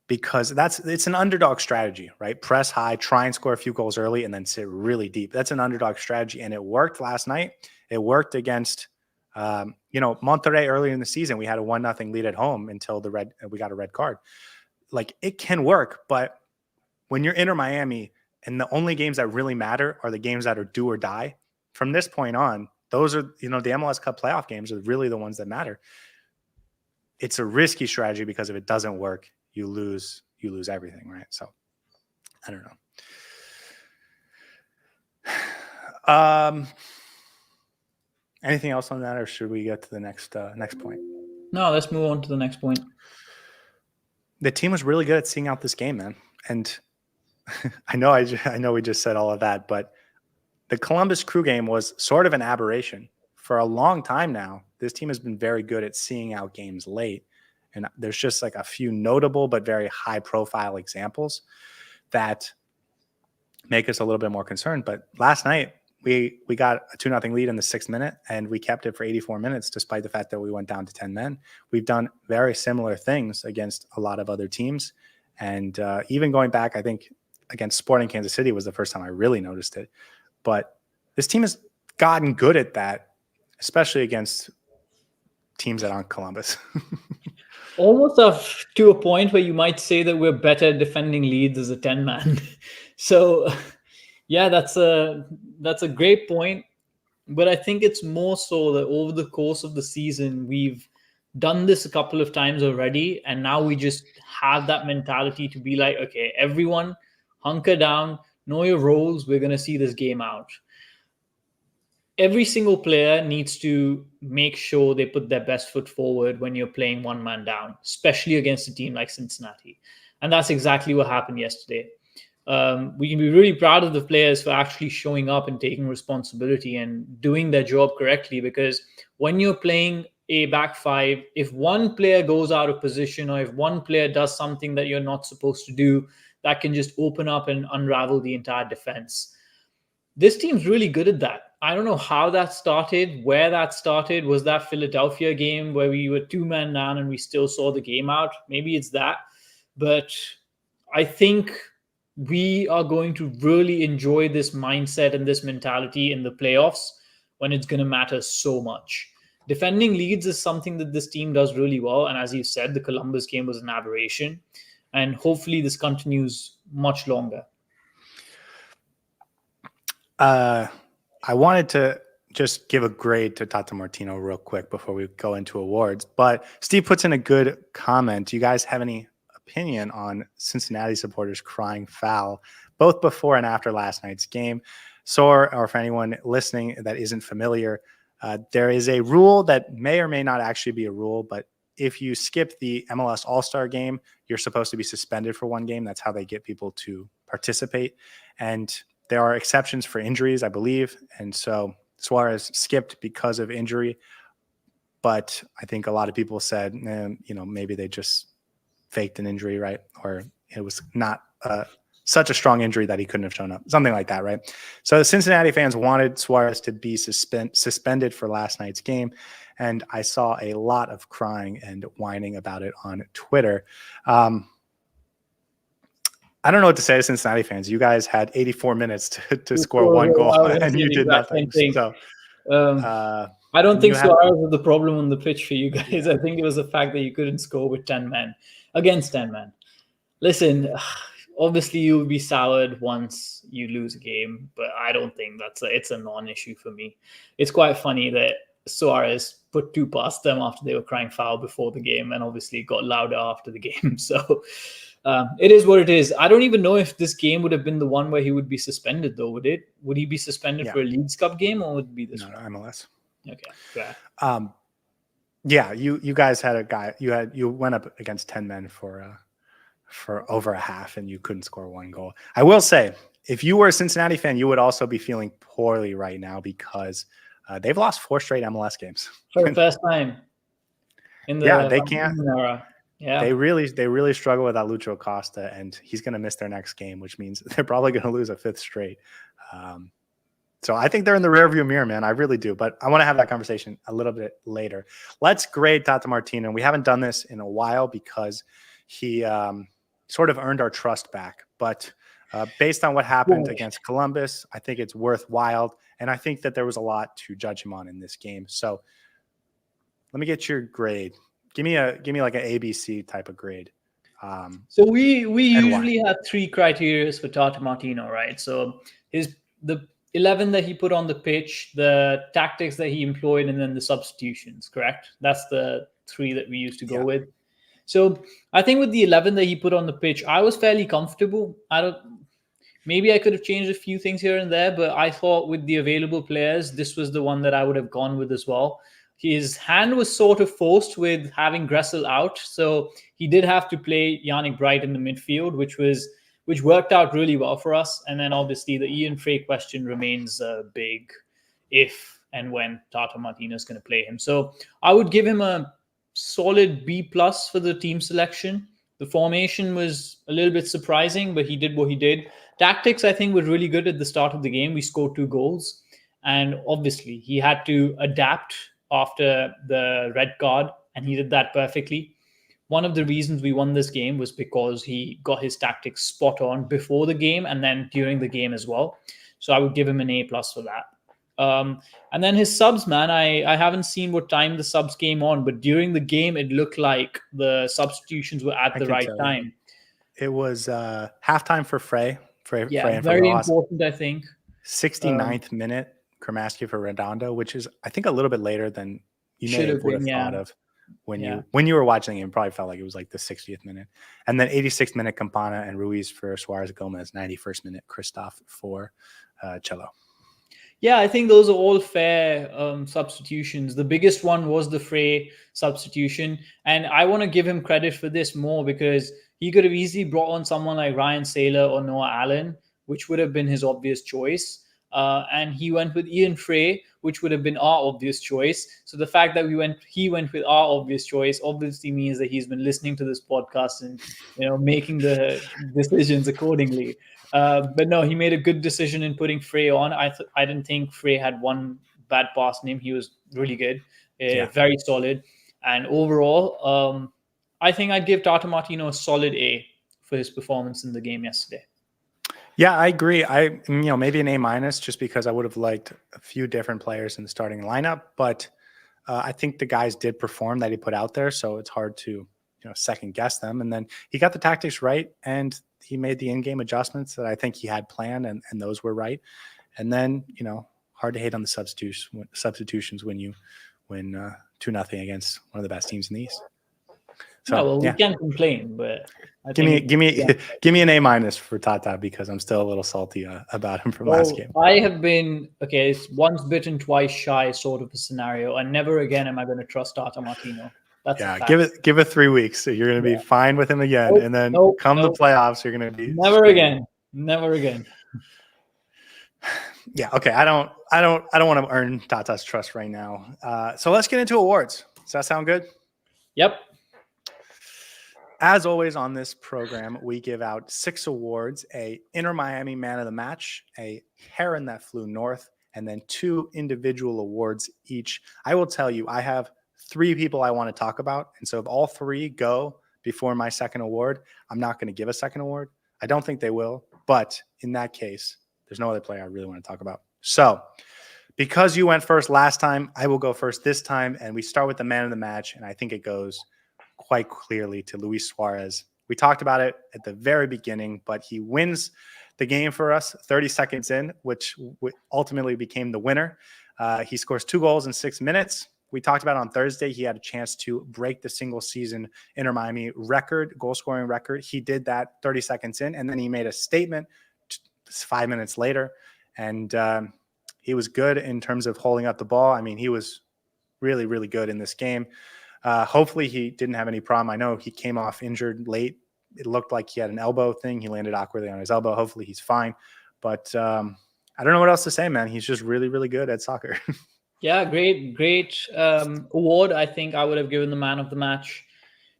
Because it's an underdog strategy, right? Press high, try and score a few goals early, and then sit really deep. That's an underdog strategy, and it worked last night. It worked against, Monterrey early in the season. We had a 1-0 lead at home until we got a red card. Like, it can work, but when you're Inter Miami and the only games that really matter are the games that are do or die, from this point on, those are, the MLS Cup playoff games are really the ones that matter. It's a risky strategy, because if it doesn't work, you lose everything, right? So I don't know. Anything else on that, or should we get to the next point? No, let's move on to the next point. The team was really good at seeing out this game, man. And I know we just said all of that, but the Columbus Crew game was sort of an aberration. For a long time now, this team has been very good at seeing out games late. And there's just like a few notable but very high profile examples that make us a little bit more concerned. But last night, we got a 2-0 lead in the 6th minute, and we kept it for 84 minutes, despite the fact that we went down to 10 men. We've done very similar things against a lot of other teams. And even going back, I think against Sporting Kansas City was the first time I really noticed it. But this team has gotten good at that, especially against teams that aren't Columbus. Almost up to a point where you might say that we're better at defending leads as a 10-man. So, yeah, that's a great point. But I think it's more so that over the course of the season, we've done this a couple of times already. And now we just have that mentality to be like, okay, everyone hunker down, know your roles. We're going to see this game out. Every single player needs to make sure they put their best foot forward when you're playing one man down, especially against a team like Cincinnati. And that's exactly what happened yesterday. We can be really proud of the players for actually showing up and taking responsibility and doing their job correctly, because when you're playing a back five, if one player goes out of position or if one player does something that you're not supposed to do, that can just open up and unravel the entire defense. This team's really good at that. I don't know how that started, where that started. Was that Philadelphia game where we were 2-man down and we still saw the game out? Maybe it's that. But I think we are going to really enjoy this mindset and this mentality in the playoffs when it's going to matter so much. Defending leads is something that this team does really well. And as you said, the Columbus game was an aberration. And hopefully this continues much longer. I wanted to just give a grade to Tata Martino real quick before we go into awards. But Steve puts in a good comment. Do you guys have any opinion on Cincinnati supporters crying foul, both before and after last night's game? Saur, or for anyone listening that isn't familiar, there is a rule that may or may not actually be a rule, but if you skip the MLS All-Star game, you're supposed to be suspended for one game. That's how they get people to participate. And there are exceptions for injuries, I believe. And so Suárez skipped because of injury. But I think a lot of people said, maybe they just faked an injury, right? Or it was not such a strong injury that he couldn't have shown up, something like that, right? So the Cincinnati fans wanted Suárez to be suspended for last night's game. And I saw a lot of crying and whining about it on Twitter. I don't know what to say to Cincinnati fans. You guys had 84 minutes to score one goal, and you did nothing. So, I don't think Suárez was the problem on the pitch for you guys. I think it was the fact that you couldn't score with 10 men against 10 men. Listen, obviously you will be soured once you lose a game, but I don't think it's a non-issue for me. It's quite funny that Suárez put two past them after they were crying foul before the game, and obviously got louder after the game. So it is what it is. I don't even know if this game would have been the one where he would be suspended, though. Would it? Would he be suspended for a Leagues Cup game, or would it be this one? No, MLS. Okay, fair. Yeah, you guys had a guy. You went up against 10 men for over a half, and you couldn't score one goal. I will say, if you were a Cincinnati fan, you would also be feeling poorly right now because they've lost 4 straight MLS games for the first time in the they can't. Era. Yeah, they really struggle with that Lucho Acosta, and he's going to miss their next game, which means they're probably going to lose a 5th straight. So I think they're in the rearview mirror, man. I really do. But I want to have that conversation a little bit later. Let's grade Tata Martino. We haven't done this in a while because he sort of earned our trust back. But based on what happened against Columbus, I think it's worthwhile. And I think that there was a lot to judge him on in this game. So let me get your grade. Give me like an ABC type of grade. So we usually have 3 criteria for Tata Martino, right? So the 11 that he put on the pitch, the tactics that he employed, and then the substitutions, correct? That's the 3 that we used to go with. So I think with the 11 that he put on the pitch, I was fairly comfortable. Maybe I could have changed a few things here and there, but I thought with the available players, this was the one that I would have gone with as well. his hand was sort of forced with having Gressel out. So he did have to play Yannick Bright in the midfield, which worked out really well for us. And then obviously the Ian Fray question remains big if and when Tata Martino is going to play him. So I would give him a solid B plus for the team selection. The formation was a little bit surprising, but he did what he did. Tactics, I think, were really good at the start of the game. We scored 2 goals. And obviously, he had to adapt after the red card, and he did that perfectly. One of the reasons we won this game was because he got his tactics spot on before the game and then during the game as well. So I would give him an A plus for that. And then his subs, man, I haven't seen what time the subs came on, but during the game, it looked like the substitutions were at the right time. It was halftime for Fray. Fray and very important, I think. 69th minute, Kramaski for Redondo, which is, I think, a little bit later than you may have thought of when you were watching the game. Probably felt like it was like the 60th minute. And then 86th minute, Campana and Ruiz for Suárez Gomez. 91st minute, Christoph for Chelo. Yeah, I think those are all fair substitutions. The biggest one was the Fray substitution. And I want to give him credit for this more because he could have easily brought on someone like Ryan Saylor or Noah Allen, which would have been his obvious choice. And he went with Ian Fray, which would have been our obvious choice. So the fact that he went with our obvious choice obviously means that he's been listening to this podcast and making the decisions accordingly. But no, he made a good decision in putting Fray on. I didn't think Fray had one bad pass in him. He was really good, very solid. And overall, I think I'd give Tata Martino a solid A for his performance in the game yesterday. Yeah, I agree. Maybe an A- just because I would have liked a few different players in the starting lineup, but I think the guys did perform that he put out there, so it's hard to second guess them. And then he got the tactics right, and he made the in-game adjustments that I think he had planned, and those were right. And then hard to hate on the substitutions when you win 2-0 against one of the best teams in the East. So we can't complain, but give me an A- for Tata because I'm still a little salty about him from last game. I have been it's once bitten, twice shy sort of a scenario, and never again am I going to trust Tata Martino. That's give it 3 weeks. So you're going to be fine with him again, and then the playoffs, you're going to be never again. Yeah. Okay. I don't want to earn Tata's trust right now. So let's get into awards. Does that sound good? Yep. As always on this program, we give out 6 awards: a Inter Miami Man of the Match, a Heron that flew north, and then 2 individual awards each. I will tell you, I have 3 people I want to talk about. And so if all 3 go before my second award, I'm not going to give a second award. I don't think they will. But in that case, there's no other player I really want to talk about. So because you went first last time, I will go first this time. And we start with the Man of the Match. And I think it goes quite clearly to Luis Suárez. We talked about it at the very beginning, but he wins the game for us 30 seconds in, which ultimately became the winner. He scores 2 goals in 6 minutes. We talked about on Thursday, he had a chance to break the single season Inter Miami goal scoring record. He did that 30 seconds in, and then he made a statement 5 minutes later. And he was good in terms of holding up the ball. I mean, he was really, really good in this game. Hopefully he didn't have any problem. I know he came off injured late. It looked like he had an elbow thing. He landed awkwardly on his elbow. Hopefully he's fine. But I don't know what else to say, man. He's just really, really good at soccer. Yeah, great award. I think I would have given the Man of the Match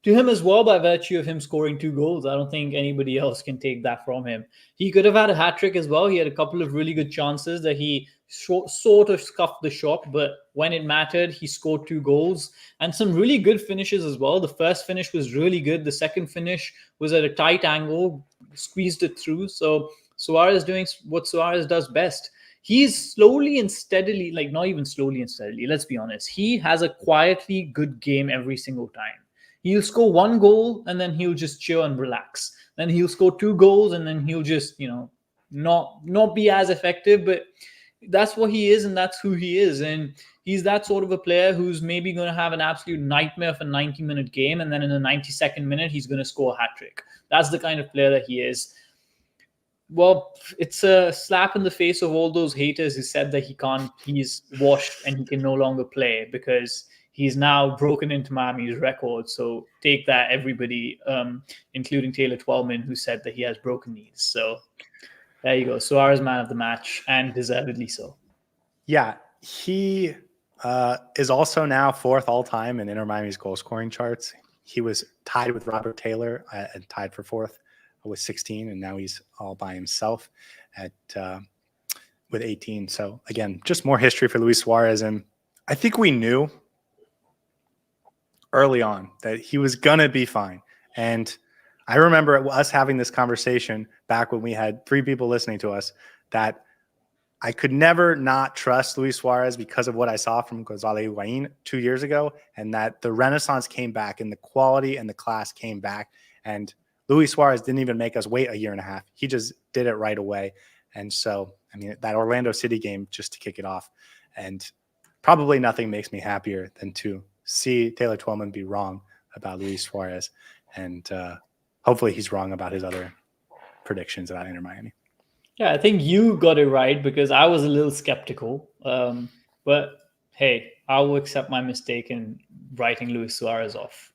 to him as well by virtue of him scoring 2 goals. I don't think anybody else can take that from him. He could have had a hat-trick as well. He had a couple of really good chances that he sort of scuffed the shot, but when it mattered, he scored 2 goals and some really good finishes as well. The first finish was really good. The second finish was at a tight angle, squeezed it through. So Suárez doing what Suárez does best. He's slowly and steadily, like not even slowly and steadily, let's be honest. He has a quietly good game every single time. He'll score 1 goal and then he'll just chill and relax. Then he'll score 2 goals and then he'll just, not be as effective. But that's what he is and that's who he is. And he's that sort of a player who's maybe going to have an absolute nightmare of a 90-minute game. And then in the 92nd minute, he's going to score a hat-trick. That's the kind of player that he is. Well, it's a slap in the face of all those haters who said that he's washed and he can no longer play because he's now broken into Miami's record. So take that, everybody, including Taylor Twellman, who said that he has broken knees. So there you go. Suárez man of the match, and deservedly so. Yeah, he is also now 4th all-time in Inter Miami's goal-scoring charts. He was tied with Robert Taylor and tied for 4th with 16, and now he's all by himself at with 18. So again, just more history for Luis Suárez, and I think we knew early on that he was gonna be fine. And I remember us having this conversation back when we had 3 people listening to us that I could never not trust Luis Suárez because of what I saw from Gonzalo Higuain 2 years ago, and that the renaissance came back and the quality and the class came back. And Luis Suárez didn't even make us wait a year and a half. He just did it right away. And so, I mean, that Orlando City game just to kick it off. And probably nothing makes me happier than to see Taylor Twellman be wrong about Luis Suárez. And hopefully he's wrong about his other predictions about Inter Miami. Yeah, I think you got it right because I was a little skeptical. But hey, I will accept my mistake in writing Luis Suárez off.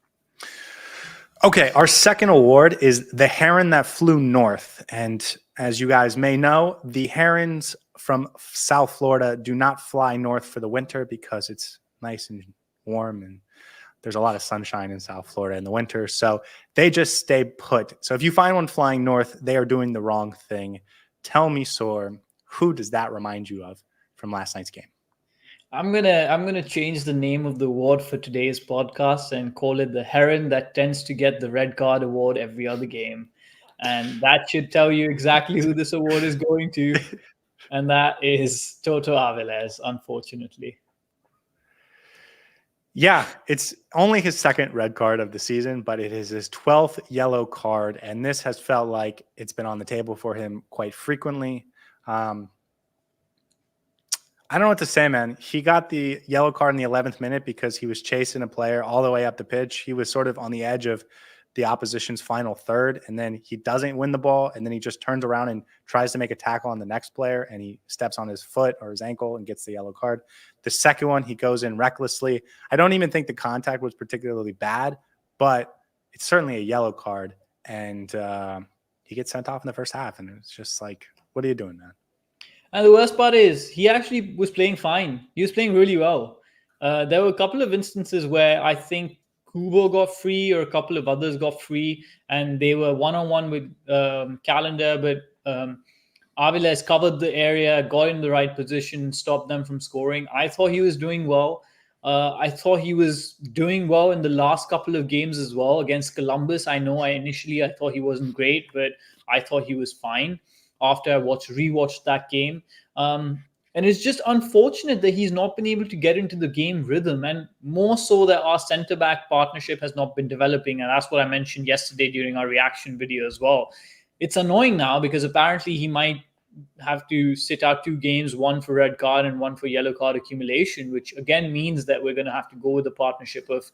Okay, our second award is the Heron That Flew North. And as you guys may know, the herons from South Florida do not fly north for the winter because it's nice and warm and there's a lot of sunshine in South Florida in the winter. So they just stay put. So if you find one flying north, they are doing the wrong thing. Tell me, Saur, who does that remind you of from last night's game? I'm gonna change the name of the award for today's podcast and call it the Heron That Tends to Get the Red Card Award every other game. And that should tell you exactly who this award is going to. And that is Toto Avilés, unfortunately. Yeah, it's only his 2nd red card of the season, but it is his 12th yellow card. And this has felt like it's been on the table for him quite frequently. I don't know what to say, man. He got the yellow card in the 11th minute because he was chasing a player all the way up the pitch. He was sort of on the edge of the opposition's final third, and then he doesn't win the ball, and then he just turns around and tries to make a tackle on the next player, and he steps on his foot or his ankle and gets the yellow card. The second one, he goes in recklessly. I don't even think the contact was particularly bad, but it's certainly a yellow card, and he gets sent off in the first half, and it's just like, what are you doing, man? And the worst part is he actually was playing fine. He was playing really well. There were a couple of instances where I think Kubo got free or a couple of others got free, and they were one-on-one with Callender, but Avilés covered the area, got in the right position, stopped them from scoring. I thought he was doing well. I thought he was doing well in the last couple of games as well against Columbus. I know I thought he wasn't great, but I thought he was fine after I rewatched that game. And it's just unfortunate that he's not been able to get into the game rhythm, and more so that our centre-back partnership has not been developing. And that's what I mentioned yesterday during our reaction video as well. It's annoying now because apparently he might have to sit out 2 games, one for red card and one for yellow card accumulation, which again means that we're going to have to go with the partnership of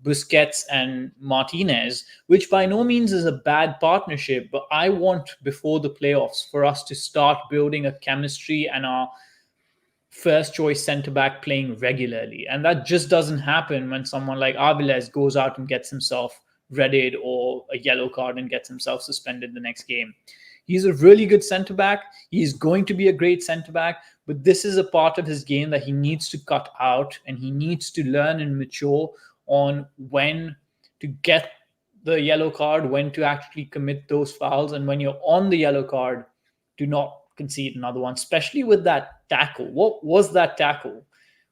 Busquets and Martinez, which by no means is a bad partnership, but I want before the playoffs for us to start building a chemistry and our first choice center back playing regularly. And that just doesn't happen when someone like Avilés goes out and gets himself redded or a yellow card and gets himself suspended the next game. He's a really good center back. He's going to be a great center back, but this is a part of his game that he needs to cut out, and he needs to learn and mature on when to get the yellow card, when to actually commit those fouls. And when you're on the yellow card, do not concede another one, especially with that tackle. What was that tackle?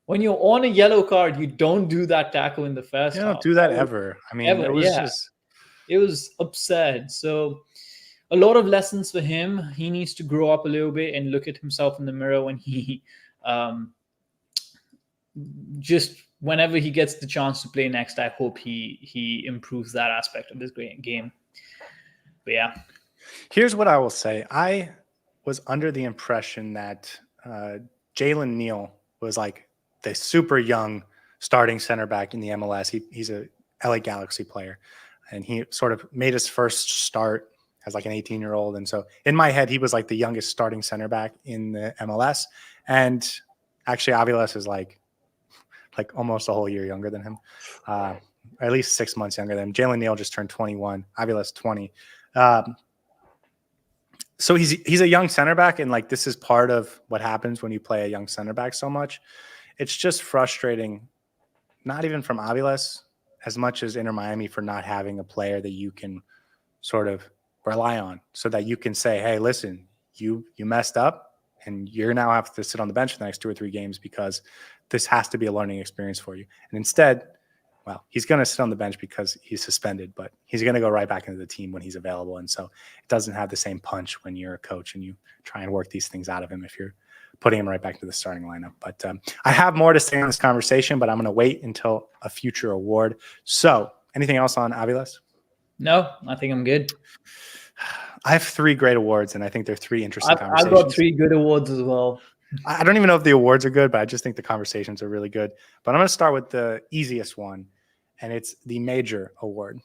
When you're on a yellow card, you don't do that tackle in the first half. You don't do that ever. I mean, it was absurd. So a lot of lessons for him. He needs to grow up a little bit and look at himself in the mirror when he just whenever he gets the chance to play next. I hope he improves that aspect of his game. But yeah. Here's what I will say. I was under the impression that Jalen Neal was like the super young starting center back in the MLS. He's a LA Galaxy player, and he sort of made his first start as like an 18-year-old. And so in my head, he was like the youngest starting center back in the MLS. And actually, Aviles is like almost a whole year younger than him, at least 6 months younger than him. Jalen Neal just turned 21, Aviles 20. So he's a young center back, and like this is part of what happens when you play a young center back so much. It's just frustrating, not even from Aviles as much as Inter Miami, for not having a player that you can sort of rely on, so that you can say, hey, listen, you messed up and you're now have to sit on the bench for the next 2 or 3 games because this has to be a learning experience for you. And instead, well, he's going to sit on the bench because he's suspended, but he's going to go right back into the team when he's available. And so it doesn't have the same punch when you're a coach and you try and work these things out of him if you're putting him right back to the starting lineup. But I have more to say on this conversation, but I'm going to wait until a future award. So anything else on Aviles? No, I think I'm good. I have 3 great awards, and I think they're 3 interesting conversations. I've got 3 good awards as well. I don't even know if the awards are good, but I just think the conversations are really good. But I'm going to start with the easiest one, and it's the Major Award.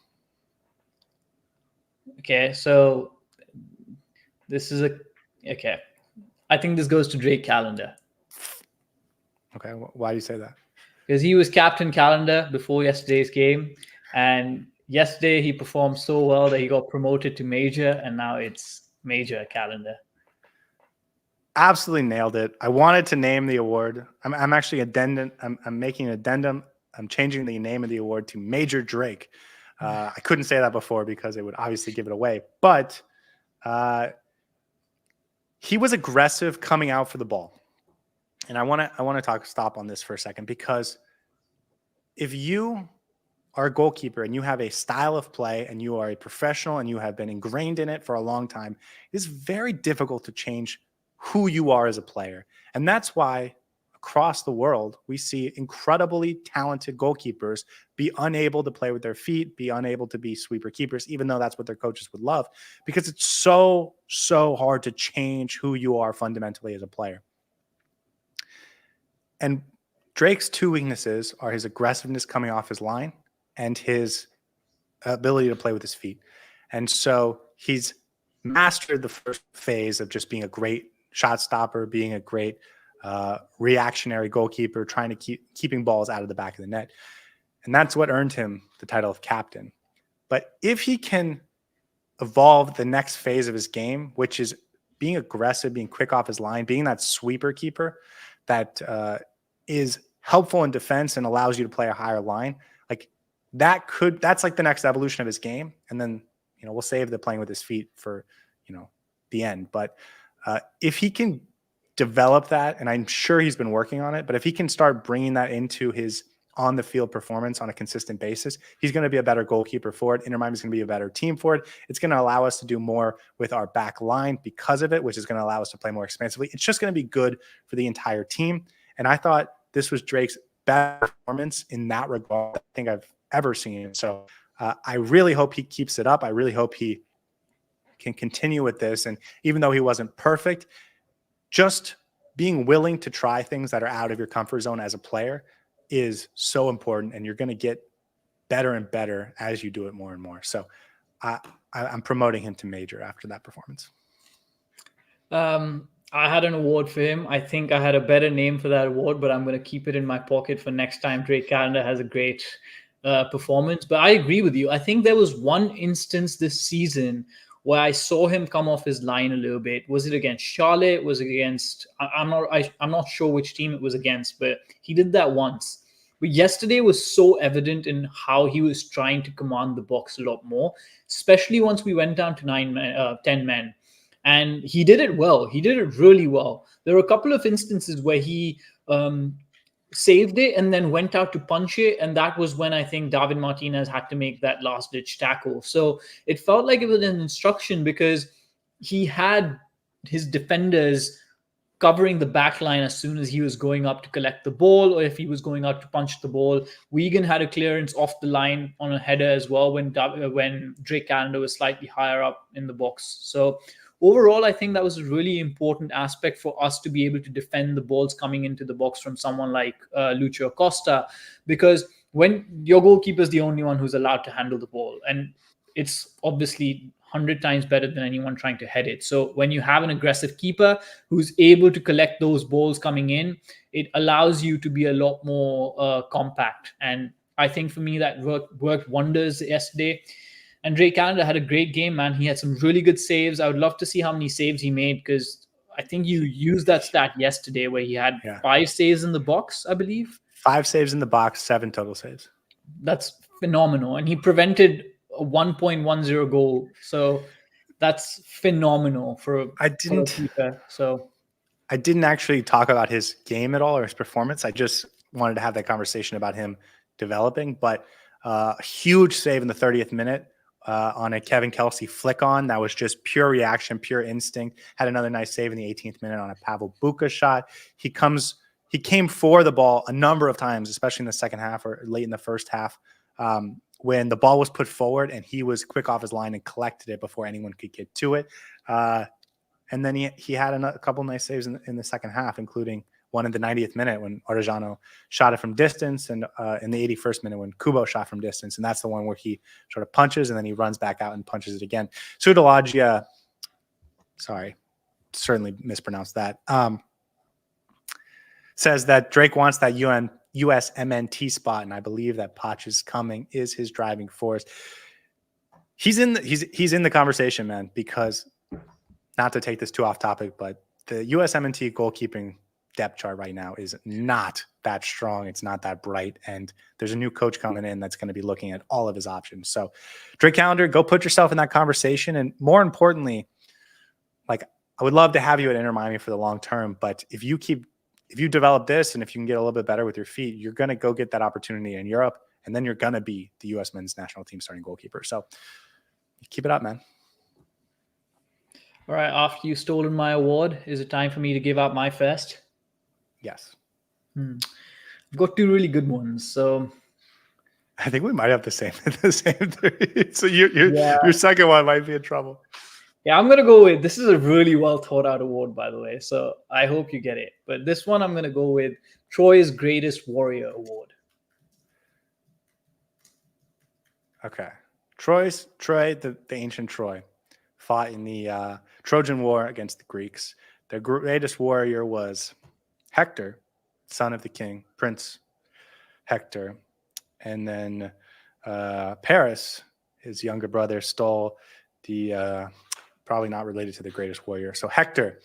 Okay, so this is okay. I think this goes to Drake Callender. Okay, why do you say that? Because he was captain Callender before yesterday's game, and yesterday he performed so well that he got promoted to Major, and now it's Major Callender. Absolutely nailed it. I wanted to name the award. I'm actually addendum. I'm making an addendum. I'm changing the name of the award to Major Drake. I couldn't say that before because it would obviously give it away. But he was aggressive coming out for the ball, and I want to stop on this for a second, because if you are a goalkeeper and you have a style of play and you are a professional and you have been ingrained in it for a long time, it's very difficult to change who you are as a player. And that's why across the world, we see incredibly talented goalkeepers be unable to play with their feet, be unable to be sweeper keepers, even though that's what their coaches would love, because it's so hard to change who you are fundamentally as a player. And Drake's 2 weaknesses are his aggressiveness coming off his line and his ability to play with his feet. And so he's mastered the first phase of just being a great shot stopper, being a great reactionary goalkeeper, trying to keeping balls out of the back of the net. And that's what earned him the title of captain. But if he can evolve the next phase of his game, which is being aggressive, being quick off his line, being that sweeper keeper that is helpful in defense and allows you to play a higher line, like that's like the next evolution of his game. And then, we'll save the playing with his feet for, the end. But if he can develop that, and I'm sure he's been working on it, but if he can start bringing that into his on the field performance on a consistent basis, he's going to be a better goalkeeper for it. Inter Miami is going to be a better team for it. It's going to allow us to do more with our back line because of it, which is going to allow us to play more expansively. It's just going to be good for the entire team. And I thought this was Drake's best performance in that regard I think I've ever seen. So I really hope he keeps it up. I really hope he can continue with this. And even though he wasn't perfect, just being willing to try things that are out of your comfort zone as a player is so important, and you're going to get better and better as you do it more and more. So I'm promoting him to Major after that performance. I had an award for him. I think I had a better name for that award, but I'm going to keep it in my pocket for next time Drake Callender has a great performance. But I agree with you. I think there was one instance this season where I saw him come off his line a little bit. Was it against Charlotte? Was it against? I'm not sure which team it was against, but he did that once. But yesterday was so evident in how he was trying to command the box a lot more, especially once we went down to 10 men. And he did it well. He did it really well. There were a couple of instances where he saved it and then went out to punch it. And that was when I think David Martinez had to make that last-ditch tackle. So it felt like it was an instruction because he had his defenders covering the back line as soon as he was going up to collect the ball, or if he was going out to punch the ball. Weigandt had a clearance off the line on a header as well when Drake Callender was slightly higher up in the box. So overall, I think that was a really important aspect for us to be able to defend the balls coming into the box from someone like Lucio Costa, because when your goalkeeper is the only one who's allowed to handle the ball, and it's obviously 100 times better than anyone trying to head it. So when you have an aggressive keeper who's able to collect those balls coming in, it allows you to be a lot more compact. And I think for me that worked wonders yesterday. And Drake Callender had a great game, man. He had some really good saves. I would love to see how many saves he made, because I think you used that stat yesterday where he had 5 saves in the box, I believe. 5 saves in the box, 7 total saves. That's phenomenal. And he prevented a 1.10 goal. So that's phenomenal for a keeper. So I didn't actually talk about his game at all or his performance. I just wanted to have that conversation about him developing. But a huge save in the 30th minute on a Kevin Kelsey flick on. That was just pure reaction, pure instinct. Had another nice save in the 18th minute on a Pavel Buka shot. He came for the ball a number of times, especially in the second half or late in the first half, when the ball was put forward and he was quick off his line and collected it before anyone could get to it. And then he had a couple nice saves in the second half, including one in the 90th minute when Arellano shot it from distance, and in the 81st minute when Kubo shot from distance. And that's the one where he sort of punches and then he runs back out and punches it again. Sudalagia, sorry, certainly mispronounced that, says that Drake wants that US MNT spot, and I believe that Poch is coming is his driving force. He's in the conversation, man, because not to take this too off topic, but the US MNT goalkeeping depth chart right now is not that strong. It's not that bright. And there's a new coach coming in that's going to be looking at all of his options. So Drake Callender, go put yourself in that conversation. And more importantly, like, I would love to have you at Inter Miami for the long term, but if you develop this and if you can get a little bit better with your feet, you're going to go get that opportunity in Europe, and then you're going to be the U.S. men's national team starting goalkeeper. So keep it up, man. All right. After you've stolen my award, is it time for me to give out my first? Yes. I've got 2 really good ones. So I think we might have the same 3. So your second one might be in trouble. Yeah, I'm going to go with, this is a really well thought out award, by the way. So I hope you get it. But this one I'm going to go with Troy's Greatest Warrior Award. Okay. Troy, the ancient Troy, fought in the Trojan War against the Greeks. Their greatest warrior was Hector, son of the king, Prince Hector. And then Paris, his younger brother, stole the, probably not related to the greatest warrior. So Hector,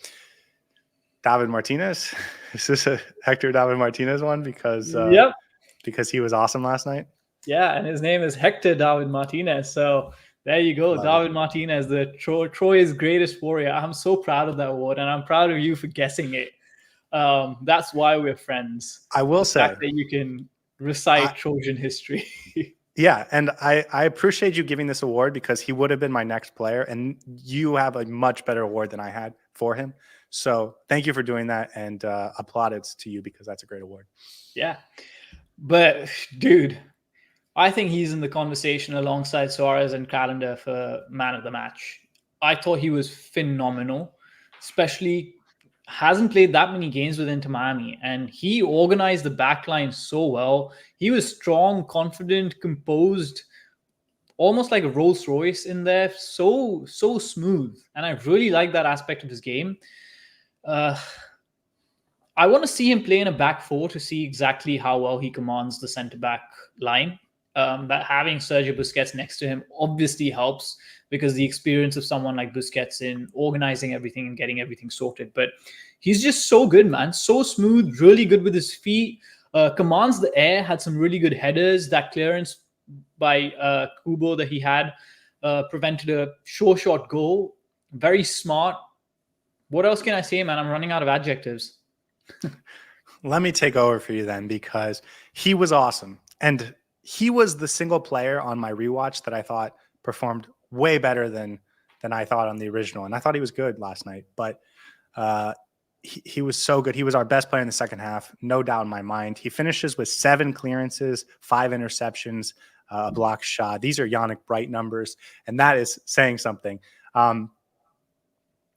David Martinez. Is this a Hector David Martinez one? Because he was awesome last night? Yeah, and his name is Hector David Martinez. So there you go, David Martinez, the Troy's Greatest Warrior. I'm so proud of that award, and I'm proud of you for guessing it. That's why we're friends. I will say that you can recite Trojan history. Yeah, and I appreciate you giving this award, because he would have been my next player, and you have a much better award than I had for him. So thank you for doing that, and plaudits to you, because that's a great award. Yeah. But, dude, I think he's in the conversation alongside Suárez and Callender for man of the match. I thought he was phenomenal, especially hasn't played that many games with Inter Miami, and he organized the back line so well. He was strong, confident, composed, almost like a Rolls Royce in there. So smooth. And I really like that aspect of his game. I want to see him play in a back 4 to see exactly how well he commands the center-back line. That having Sergio Busquets next to him obviously helps, because the experience of someone like Busquets in organizing everything and getting everything sorted. But he's just so good, man. So smooth, really good with his feet, commands the air, had some really good headers. That clearance by Kubo that he had prevented a sure shot goal. Very smart. What else can I say, man? I'm running out of adjectives. Let me take over for you then, because he was awesome. And he was the single player on my rewatch that I thought performed way better than I thought on the original. And I thought he was good last night, but he was so good. He was our best player in the second half, no doubt in my mind. He finishes with 7 clearances, 5 interceptions, a block shot. These are Yannick Bright numbers, and that is saying something.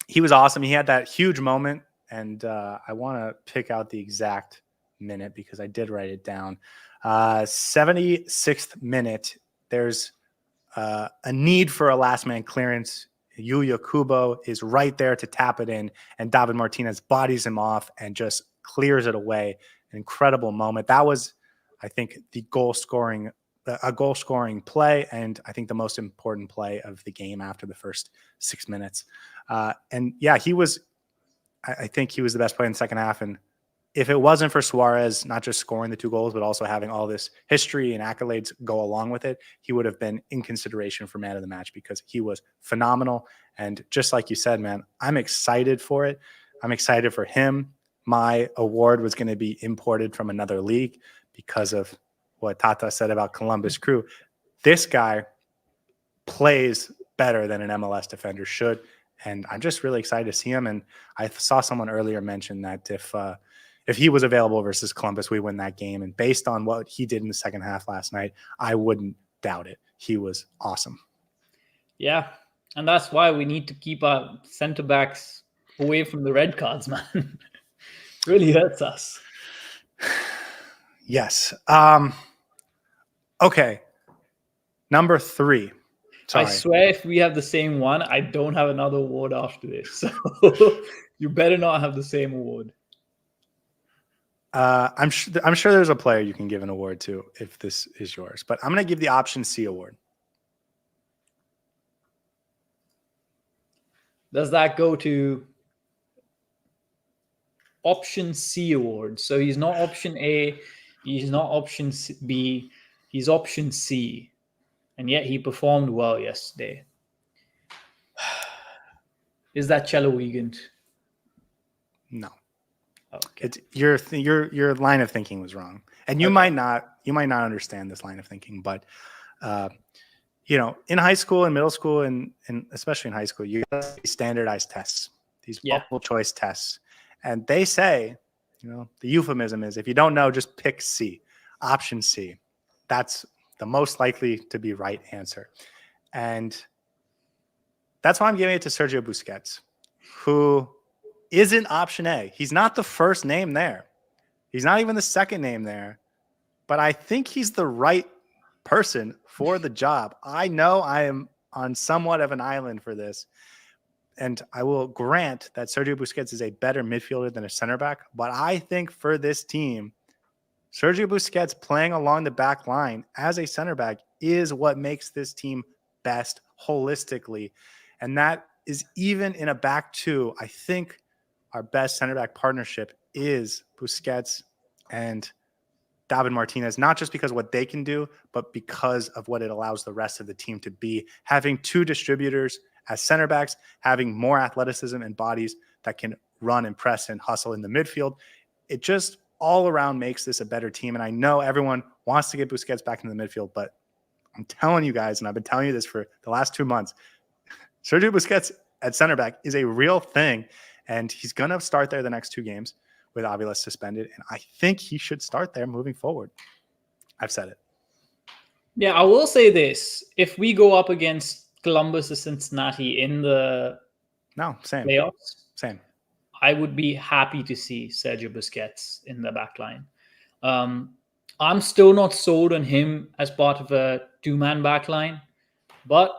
He was awesome. He had that huge moment, and I want to pick out the exact minute because I did write it down. 76th minute, there's a need for a last man clearance. Yuya Kubo is right there to tap it in, and David Martinez bodies him off and just clears it away. An incredible moment. That was, I think, a goal scoring play, and I think the most important play of the game after the first 6 minutes. And yeah, I think he was the best player in the second half. And if it wasn't for Suárez, not just scoring the 2 goals, but also having all this history and accolades go along with it, he would have been in consideration for man of the match because he was phenomenal. And just like you said, man, I'm excited for it. I'm excited for him. My award was going to be imported from another league because of what Tata said about Columbus Crew. This guy plays better than an MLS defender should. And I'm just really excited to see him. And I saw someone earlier mention that if he was available versus Columbus, we win that game. And based on what he did in the second half last night, I wouldn't doubt it. He was awesome. Yeah. And that's why we need to keep our center backs away from the red cards, man. Really hurts us. Yes. Okay. Number 3. Sorry. I swear if we have the same one, I don't have another award after this. So you better not have the same award. I'm sure there's a player you can give an award to if this is yours, but I'm going to give the option C award. Does that go to option C award? So he's not option A, he's not option B, he's option C. And yet he performed well yesterday. Is that Chelo Weigandt? No. Okay. Your line of thinking was wrong, and you might not understand this line of thinking. But in high school and middle school, and especially in high school, you have these standardized tests, these multiple choice tests, and they say, the euphemism is if you don't know, just pick C, option C. That's the most likely to be right answer, and that's why I'm giving it to Sergio Busquets, who isn't option A. He's not the first name there. He's not even the second name there. But I think he's the right person for the job. I know I am on somewhat of an island for this. And I will grant that Sergio Busquets is a better midfielder than a center back. But I think for this team, Sergio Busquets playing along the back line as a center back is what makes this team best holistically. And that is even in a back 2, I think our best center back partnership is Busquets and David Martinez, not just because of what they can do, but because of what it allows the rest of the team to be. Having 2 distributors as center backs, having more athleticism and bodies that can run and press and hustle in the midfield, it just all around makes this a better team. And I know everyone wants to get Busquets back into the midfield, but I'm telling you guys, and I've been telling you this for the last 2 months, Sergio Busquets at center back is a real thing. And he's going to start there the next 2 games with Avila suspended. And I think he should start there moving forward. I've said it. Yeah, I will say this. If we go up against Columbus or Cincinnati in the playoffs, I would be happy to see Sergio Busquets in the back line. I'm still not sold on him as part of a 2-man back line, but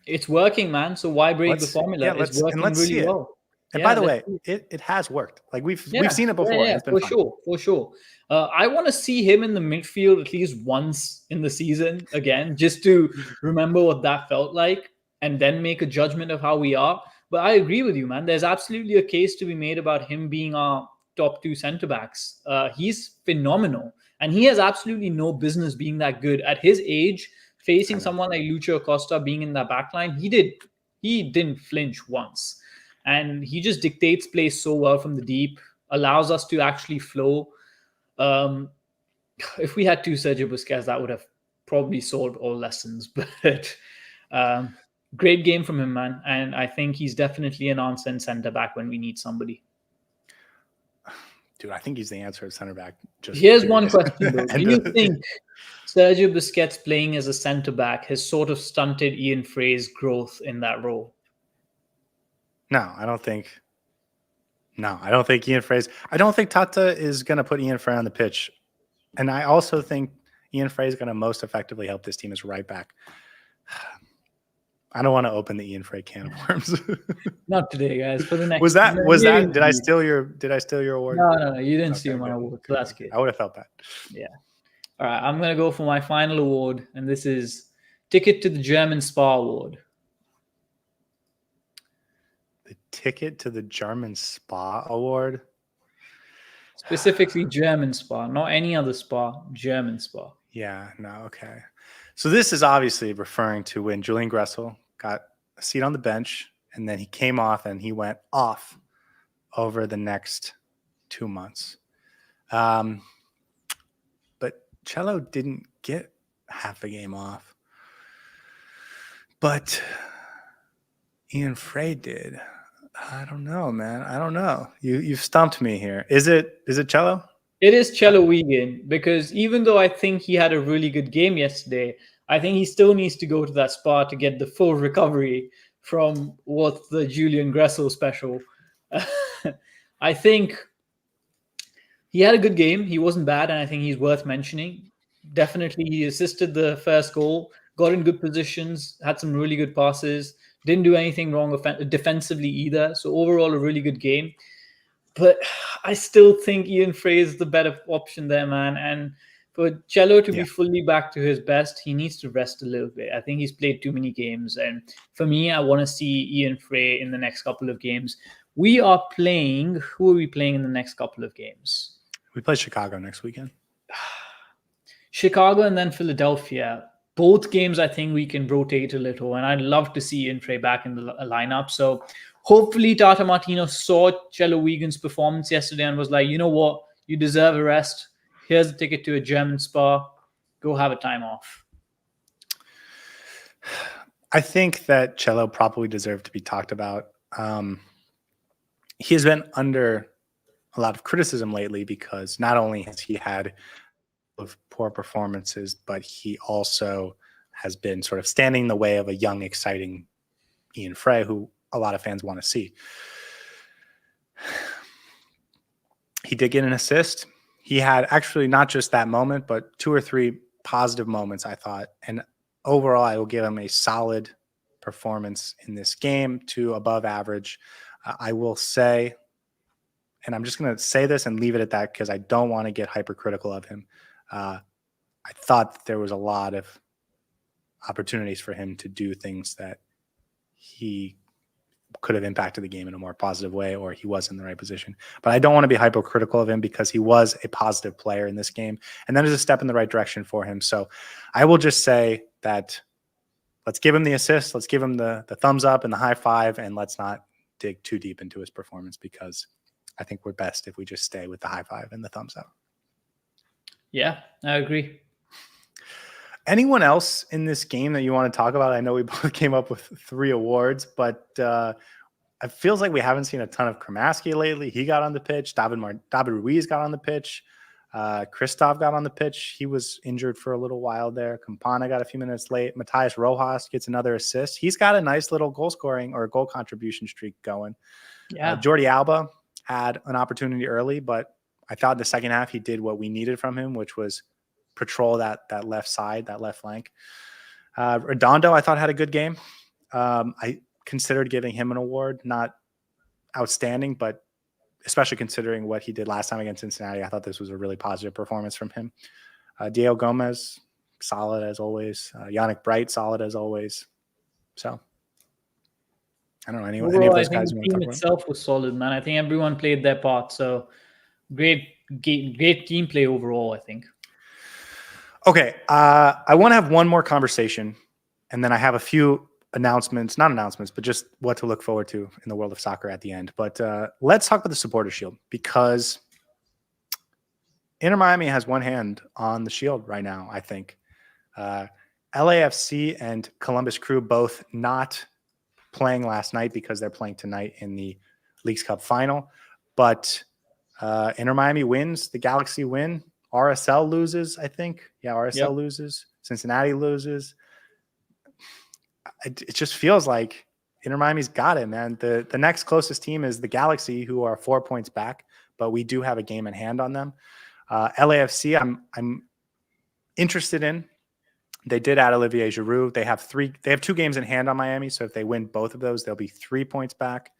it's working, man. So why break the formula? It's working really well. And by the way, it has worked. Like we've seen it before. Yeah, it's been for sure. I want to see him in the midfield at least once in the season again, just to remember what that felt like and then make a judgment of how we are. But I agree with you, man. There's absolutely a case to be made about him being our top 2 center backs. He's phenomenal. And he has absolutely no business being that good. At his age, facing someone like Lucho Acosta being in that back line, he didn't flinch once. And he just dictates play so well from the deep, allows us to actually flow. If we had 2 Sergio Busquets, that would have probably solved all lessons. But great game from him, man. And I think he's definitely an on-center center back when we need somebody. Dude, I think he's the answer at center back. Here's one question, though. Do you think Sergio Busquets playing as a center back has sort of stunted Ian Fray's growth in that role? No, I don't think Ian Fray's. I don't think Tata is going to put Ian Fray on the pitch. And I also think Ian Fray is going to most effectively help this team as right back. I don't want to open the Ian Fray can of worms. Not today, guys. For the next. was that maybe did I steal your award? No. You didn't Okay, steal my good, award. good, That's good. good. I would have felt bad. Yeah. All right. I'm gonna go for my final award, and this is Ticket to the German Spa Award. The Ticket to the German Spa Award. Specifically German spa, not any other spa, German spa. Yeah, no, okay. So this is obviously referring to when Julian Gressel got a seat on the bench, and then he came off and he went off over the next 2 months. But Chelo didn't get half a game off. But Ian Fray did. I don't know, man. I don't know. You've stumped me here. Is it Chelo? It is Chelo Weigandt, because even though I think he had a really good game yesterday, I think he still needs to go to that spa to get the full recovery from what the Julian Gressel special. I think he had a good game. He wasn't bad, and I think he's worth mentioning. Definitely, he assisted the first goal, got in good positions, had some really good passes, didn't do anything wrong defensively either. So overall, a really good game. But I still think Ian Fray is the better option there, man. And for Chelo to be fully back to his best, he needs to rest a little bit. I think he's played too many games. And for me, I want to see Ian Fray in the next couple of games. We are playing. Who are we playing in the next couple of games? We play Chicago next weekend. Chicago and then Philadelphia. Both games, I think we can rotate a little. And I'd love to see Ian Fray back in the lineup. So hopefully Tata Martino saw Chelo Weigandt's performance yesterday and was like, you know what? You deserve a rest. Here's a ticket to a German spa. Go have a time off. I think that Chelo probably deserved to be talked about. He has been under a lot of criticism lately because not only has he had poor performances, but he also has been sort of standing in the way of a young, exciting Ian Fray, who a lot of fans want to see. He did get an assist. He had actually not just that moment, but 2 or 3 positive moments, I thought. And overall, I will give him a solid performance in this game, to above average. I will say, and I'm just going to say this and leave it at that because I don't want to get hypercritical of him. I thought that there was a lot of opportunities for him to do things that he could have impacted the game in a more positive way, or he was in the right position. But I don't want to be hypocritical of him because he was a positive player in this game. And that is a step in the right direction for him. So I will just say that let's give him the assist. Let's give him the thumbs up and the high five, and let's not dig too deep into his performance because I think we're best if we just stay with the high five and the thumbs up. Yeah, I agree. Anyone else in this game that you want to talk about? I know we both came up with 3 awards, but it feels like we haven't seen a ton of Kramaski lately. He got on the pitch. David Ruiz got on the pitch. Christoph got on the pitch. He was injured for a little while there. Campana got a few minutes late. Matthias Rojas gets another assist. He's got a nice little goal scoring or goal contribution streak going. Yeah. Jordi Alba had an opportunity early, but I thought in the second half he did what we needed from him, which was patrol that left side, that left flank. Redondo, I thought, had a good game. I considered giving him an award, not outstanding, but especially considering what he did last time against Cincinnati, I thought this was a really positive performance from him. Diego Gomez, solid as always. Yannick Bright, solid as always. So I don't know, any of those guys. The team itself was solid, man. I think everyone played their part. So great team play overall, I think. Okay, I want to have one more conversation, and then I have a few announcements, not announcements, but just what to look forward to in the world of soccer at the end. But let's talk about the Supporter Shield, because Inter Miami has one hand on the Shield right now, I think. LAFC and Columbus Crew both not playing last night because they're playing tonight in the Leagues Cup final. But Inter Miami wins, the Galaxy win. RSL loses, I think. Yeah, RSL loses. Cincinnati loses. It just feels like Inter Miami's got it, man. The next closest team is the Galaxy, who are 4 points back, but we do have a game in hand on them. LAFC, I'm interested in. They did add Olivier Giroud. They have 2 games in hand on Miami. So if they win both of those, they'll be 3 points back.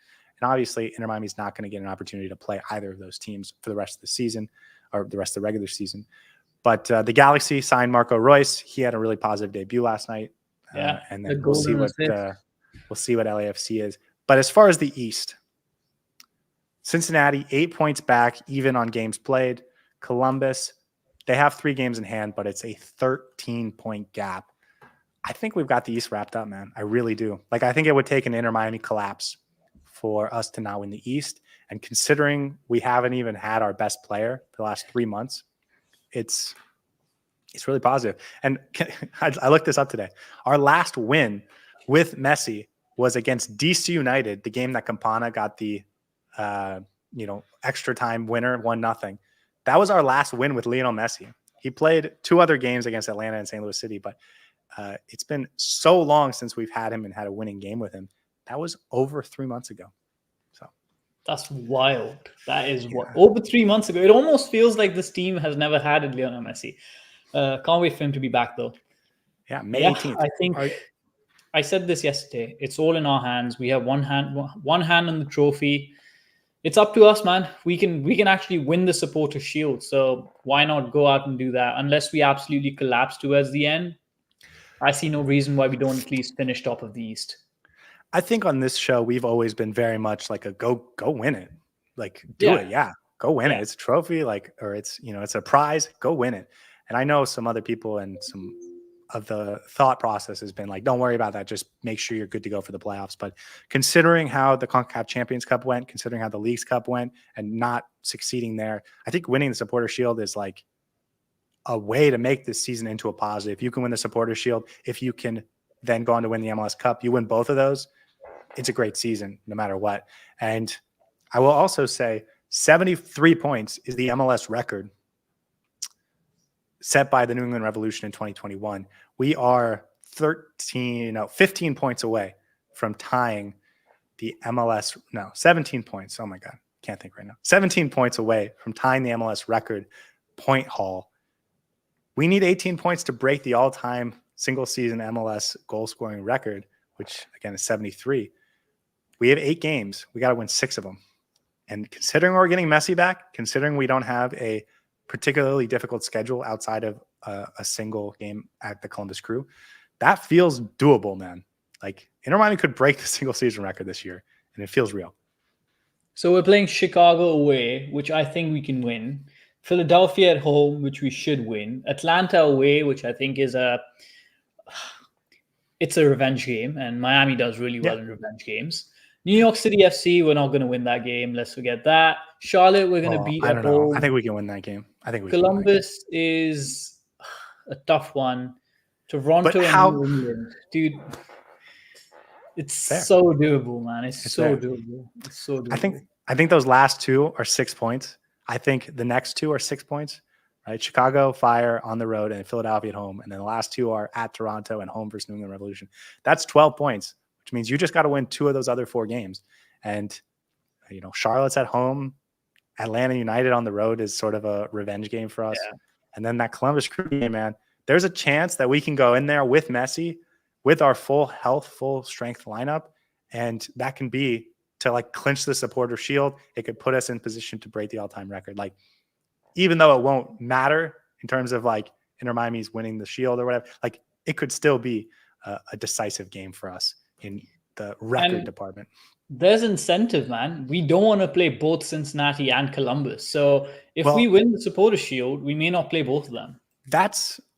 And obviously, Inter Miami's not going to get an opportunity to play either of those teams for the rest of the season or the rest of the regular season. But the Galaxy signed Marco Reus. He had a really positive debut last night. And then we'll see what LAFC is. But as far as the East, Cincinnati, 8 points back, even on games played. Columbus, they have 3 games in hand, but it's a 13-point gap. I think we've got the East wrapped up, man. I really do. Like, I think it would take an Inter Miami collapse for us to not win the East. And considering we haven't even had our best player for the last 3 months, it's really positive. And I looked this up today. Our last win with Messi was against DC United, the game that Campana got the extra time winner, 1-0. That was our last win with Lionel Messi. He played 2 other games against Atlanta and St. Louis City, but it's been so long since we've had him and had a winning game with him. That was over 3 months ago. So that's wild. That is over 3 months ago. It almost feels like this team has never had Lionel Messi. Can't wait for him to be back, though. Yeah, May 18th. I think I said this yesterday. It's all in our hands. We have one hand on the trophy. It's up to us, man. We can actually win the Supporter Shield. So why not go out and do that? Unless we absolutely collapse towards the end, I see no reason why we don't at least finish top of the East. I think on this show we've always been very much like a go win it, like do it, go win it. It's a trophy, or it's it's a prize. Go win it. And I know some other people and some of the thought process has been like, don't worry about that. Just make sure you're good to go for the playoffs. But considering how the CONCACAF Champions Cup went, considering how the Leagues Cup went and not succeeding there, I think winning the Supporter Shield is like a way to make this season into a positive. If you can win the Supporter Shield, if you can then go on to win the MLS Cup, you win both of those, it's a great season no matter what. And I will also say 73 points is the MLS record set by the New England Revolution in 2021. We are 15 points away from tying the 17 points. Oh my God. Can't think right now. 17 points away from tying the MLS record point haul. We need 18 points to break the all-time single season MLS goal scoring record, which again is 73. We have 8 games. We got to win 6 of them. And considering we're getting Messi back, considering we don't have a particularly difficult schedule outside of a single game at the Columbus Crew, that feels doable, man. Like Inter Miami could break the single season record this year, and it feels real. So we're playing Chicago away, which I think we can win. Philadelphia at home, which we should win. Atlanta away, which I think is it's a revenge game, and Miami does really well in revenge games. New York City FC, we're not going to win that game. Let's forget that. Charlotte, we're going to beat at home. I think we can win that game. Columbus is a tough one. Toronto and New England. Dude, it's so doable, man. It's so doable. It's so doable. I think those last 2 are 6 points. I think the next 2 are 6 points, right? Chicago Fire on the road and Philadelphia at home. And then the last 2 are at Toronto and home versus New England Revolution. That's 12 points, which means you just got to win 2 of those other 4 games. And, Charlotte's at home. Atlanta United on the road is sort of a revenge game for us. Yeah. And then that Columbus Crew game, man, there's a chance that we can go in there with Messi, with our full health, full strength lineup. And that can be to clinch the Supporter Shield. It could put us in position to break the all-time record. Even though it won't matter in terms of Inter Miami's winning the Shield or whatever, it could still be a decisive game for us in the record department. There's incentive, man. We don't want to play both Cincinnati and Columbus. So if we win the Supporter Shield, we may not play both of them.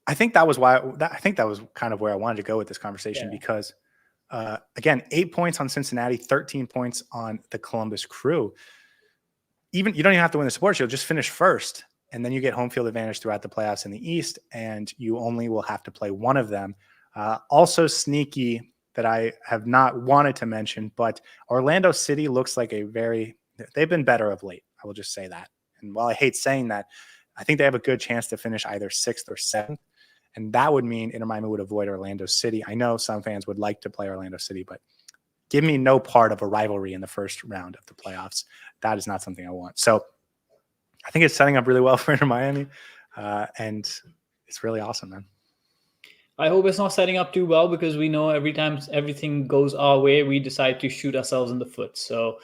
I think that was kind of where I wanted to go with this conversation because, again, 8 points on Cincinnati, 13 points on the Columbus Crew. You don't even have to win the Supporter Shield, just finish first. And then you get home field advantage throughout the playoffs in the East, and you only will have to play one of them. Also sneaky that I have not wanted to mention, but Orlando City looks like they've been better of late. I will just say that. And while I hate saying that, I think they have a good chance to finish either 6th or 7th. And that would mean Inter Miami would avoid Orlando City. I know some fans would like to play Orlando City, but give me no part of a rivalry in the first round of the playoffs. That is not something I want. So I think it's setting up really well for Inter Miami. And it's really awesome, man. I hope it's not setting up too well, because we know every time everything goes our way, we decide to shoot ourselves in the foot. So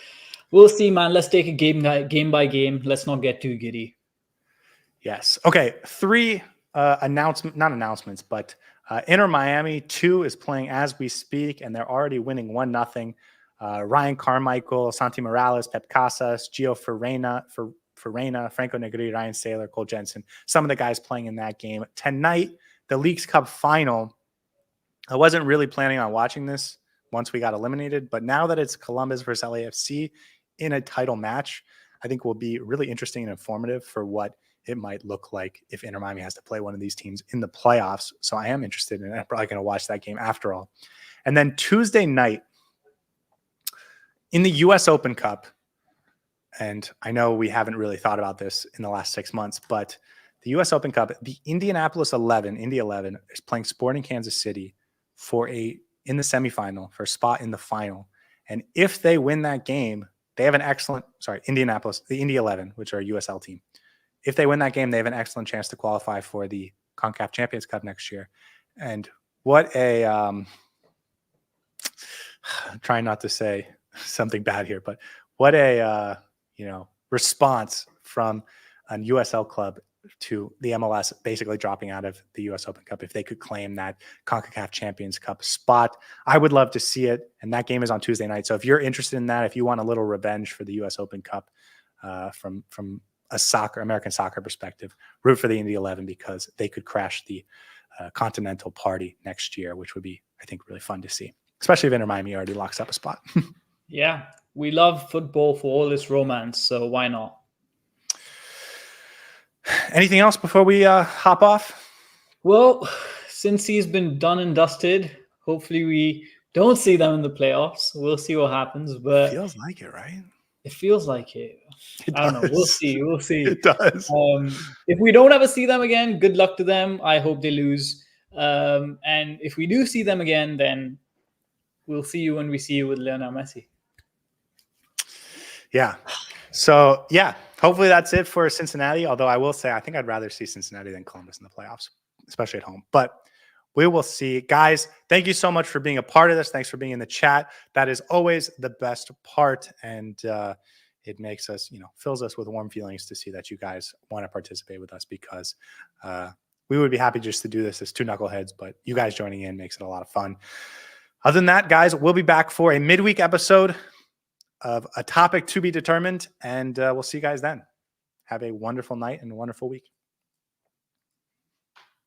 we'll see, man. Let's take it game by game. Let's not get too giddy. Yes. Okay. 3 not announcements, but Inter Miami 2 is playing as we speak, and they're already winning 1-0. Ryan Carmichael, Santi Morales, Pep Casas, Gio Farena, Franco Negri, Ryan Saylor, Cole Jensen, some of the guys playing in that game. Tonight, the Leagues Cup final. I wasn't really planning on watching this once we got eliminated, but now that it's Columbus versus LAFC in a title match, I think will be really interesting and informative for what it might look like if Inter Miami has to play one of these teams in the playoffs. So I am interested in it. I'm probably going to watch that game after all. And then Tuesday night in the US Open Cup, and I know we haven't really thought about this in the last 6 months, but the US Open Cup, the Indianapolis 11, Indy 11 is playing Sporting Kansas City in the semifinal for a spot in the final. And if they win that game, they have Indianapolis, the Indy 11, which are a USL team. If they win that game, they have an excellent chance to qualify for the CONCACAF Champions Cup next year. And what a trying not to say something bad here, but what a response from a USL club to the MLS basically dropping out of the US Open Cup if they could claim that CONCACAF Champions Cup spot. I would love to see it, and that game is on Tuesday night. So if you're interested in that, if you want a little revenge for the US Open Cup from a American soccer perspective, root for the Indy 11 because they could crash the Continental Party next year, which would be, I think, really fun to see, especially if Inter Miami already locks up a spot. Yeah, we love football for all its romance, so why not? Anything else before we hop off? Well, since he's been done and dusted, hopefully we don't see them in the playoffs. We'll see what happens, but feels like it, right? It feels like it. I don't know. We'll see. We'll see. It does. If we don't ever see them again, good luck to them. I hope they lose. And if we do see them again, then we'll see you when we see you with Lionel Messi. Yeah. So, yeah, hopefully that's it for Cincinnati. Although I will say, I think I'd rather see Cincinnati than Columbus in the playoffs, especially at home. But we will see. Guys, thank you so much for being a part of this. Thanks for being in the chat. That is always the best part. And it makes us, fills us with warm feelings to see that you guys want to participate with us because we would be happy just to do this as two knuckleheads. But you guys joining in makes it a lot of fun. Other than that, guys, we'll be back for a midweek episode of a topic to be determined. And we'll see you guys then. Have a wonderful night and a wonderful week.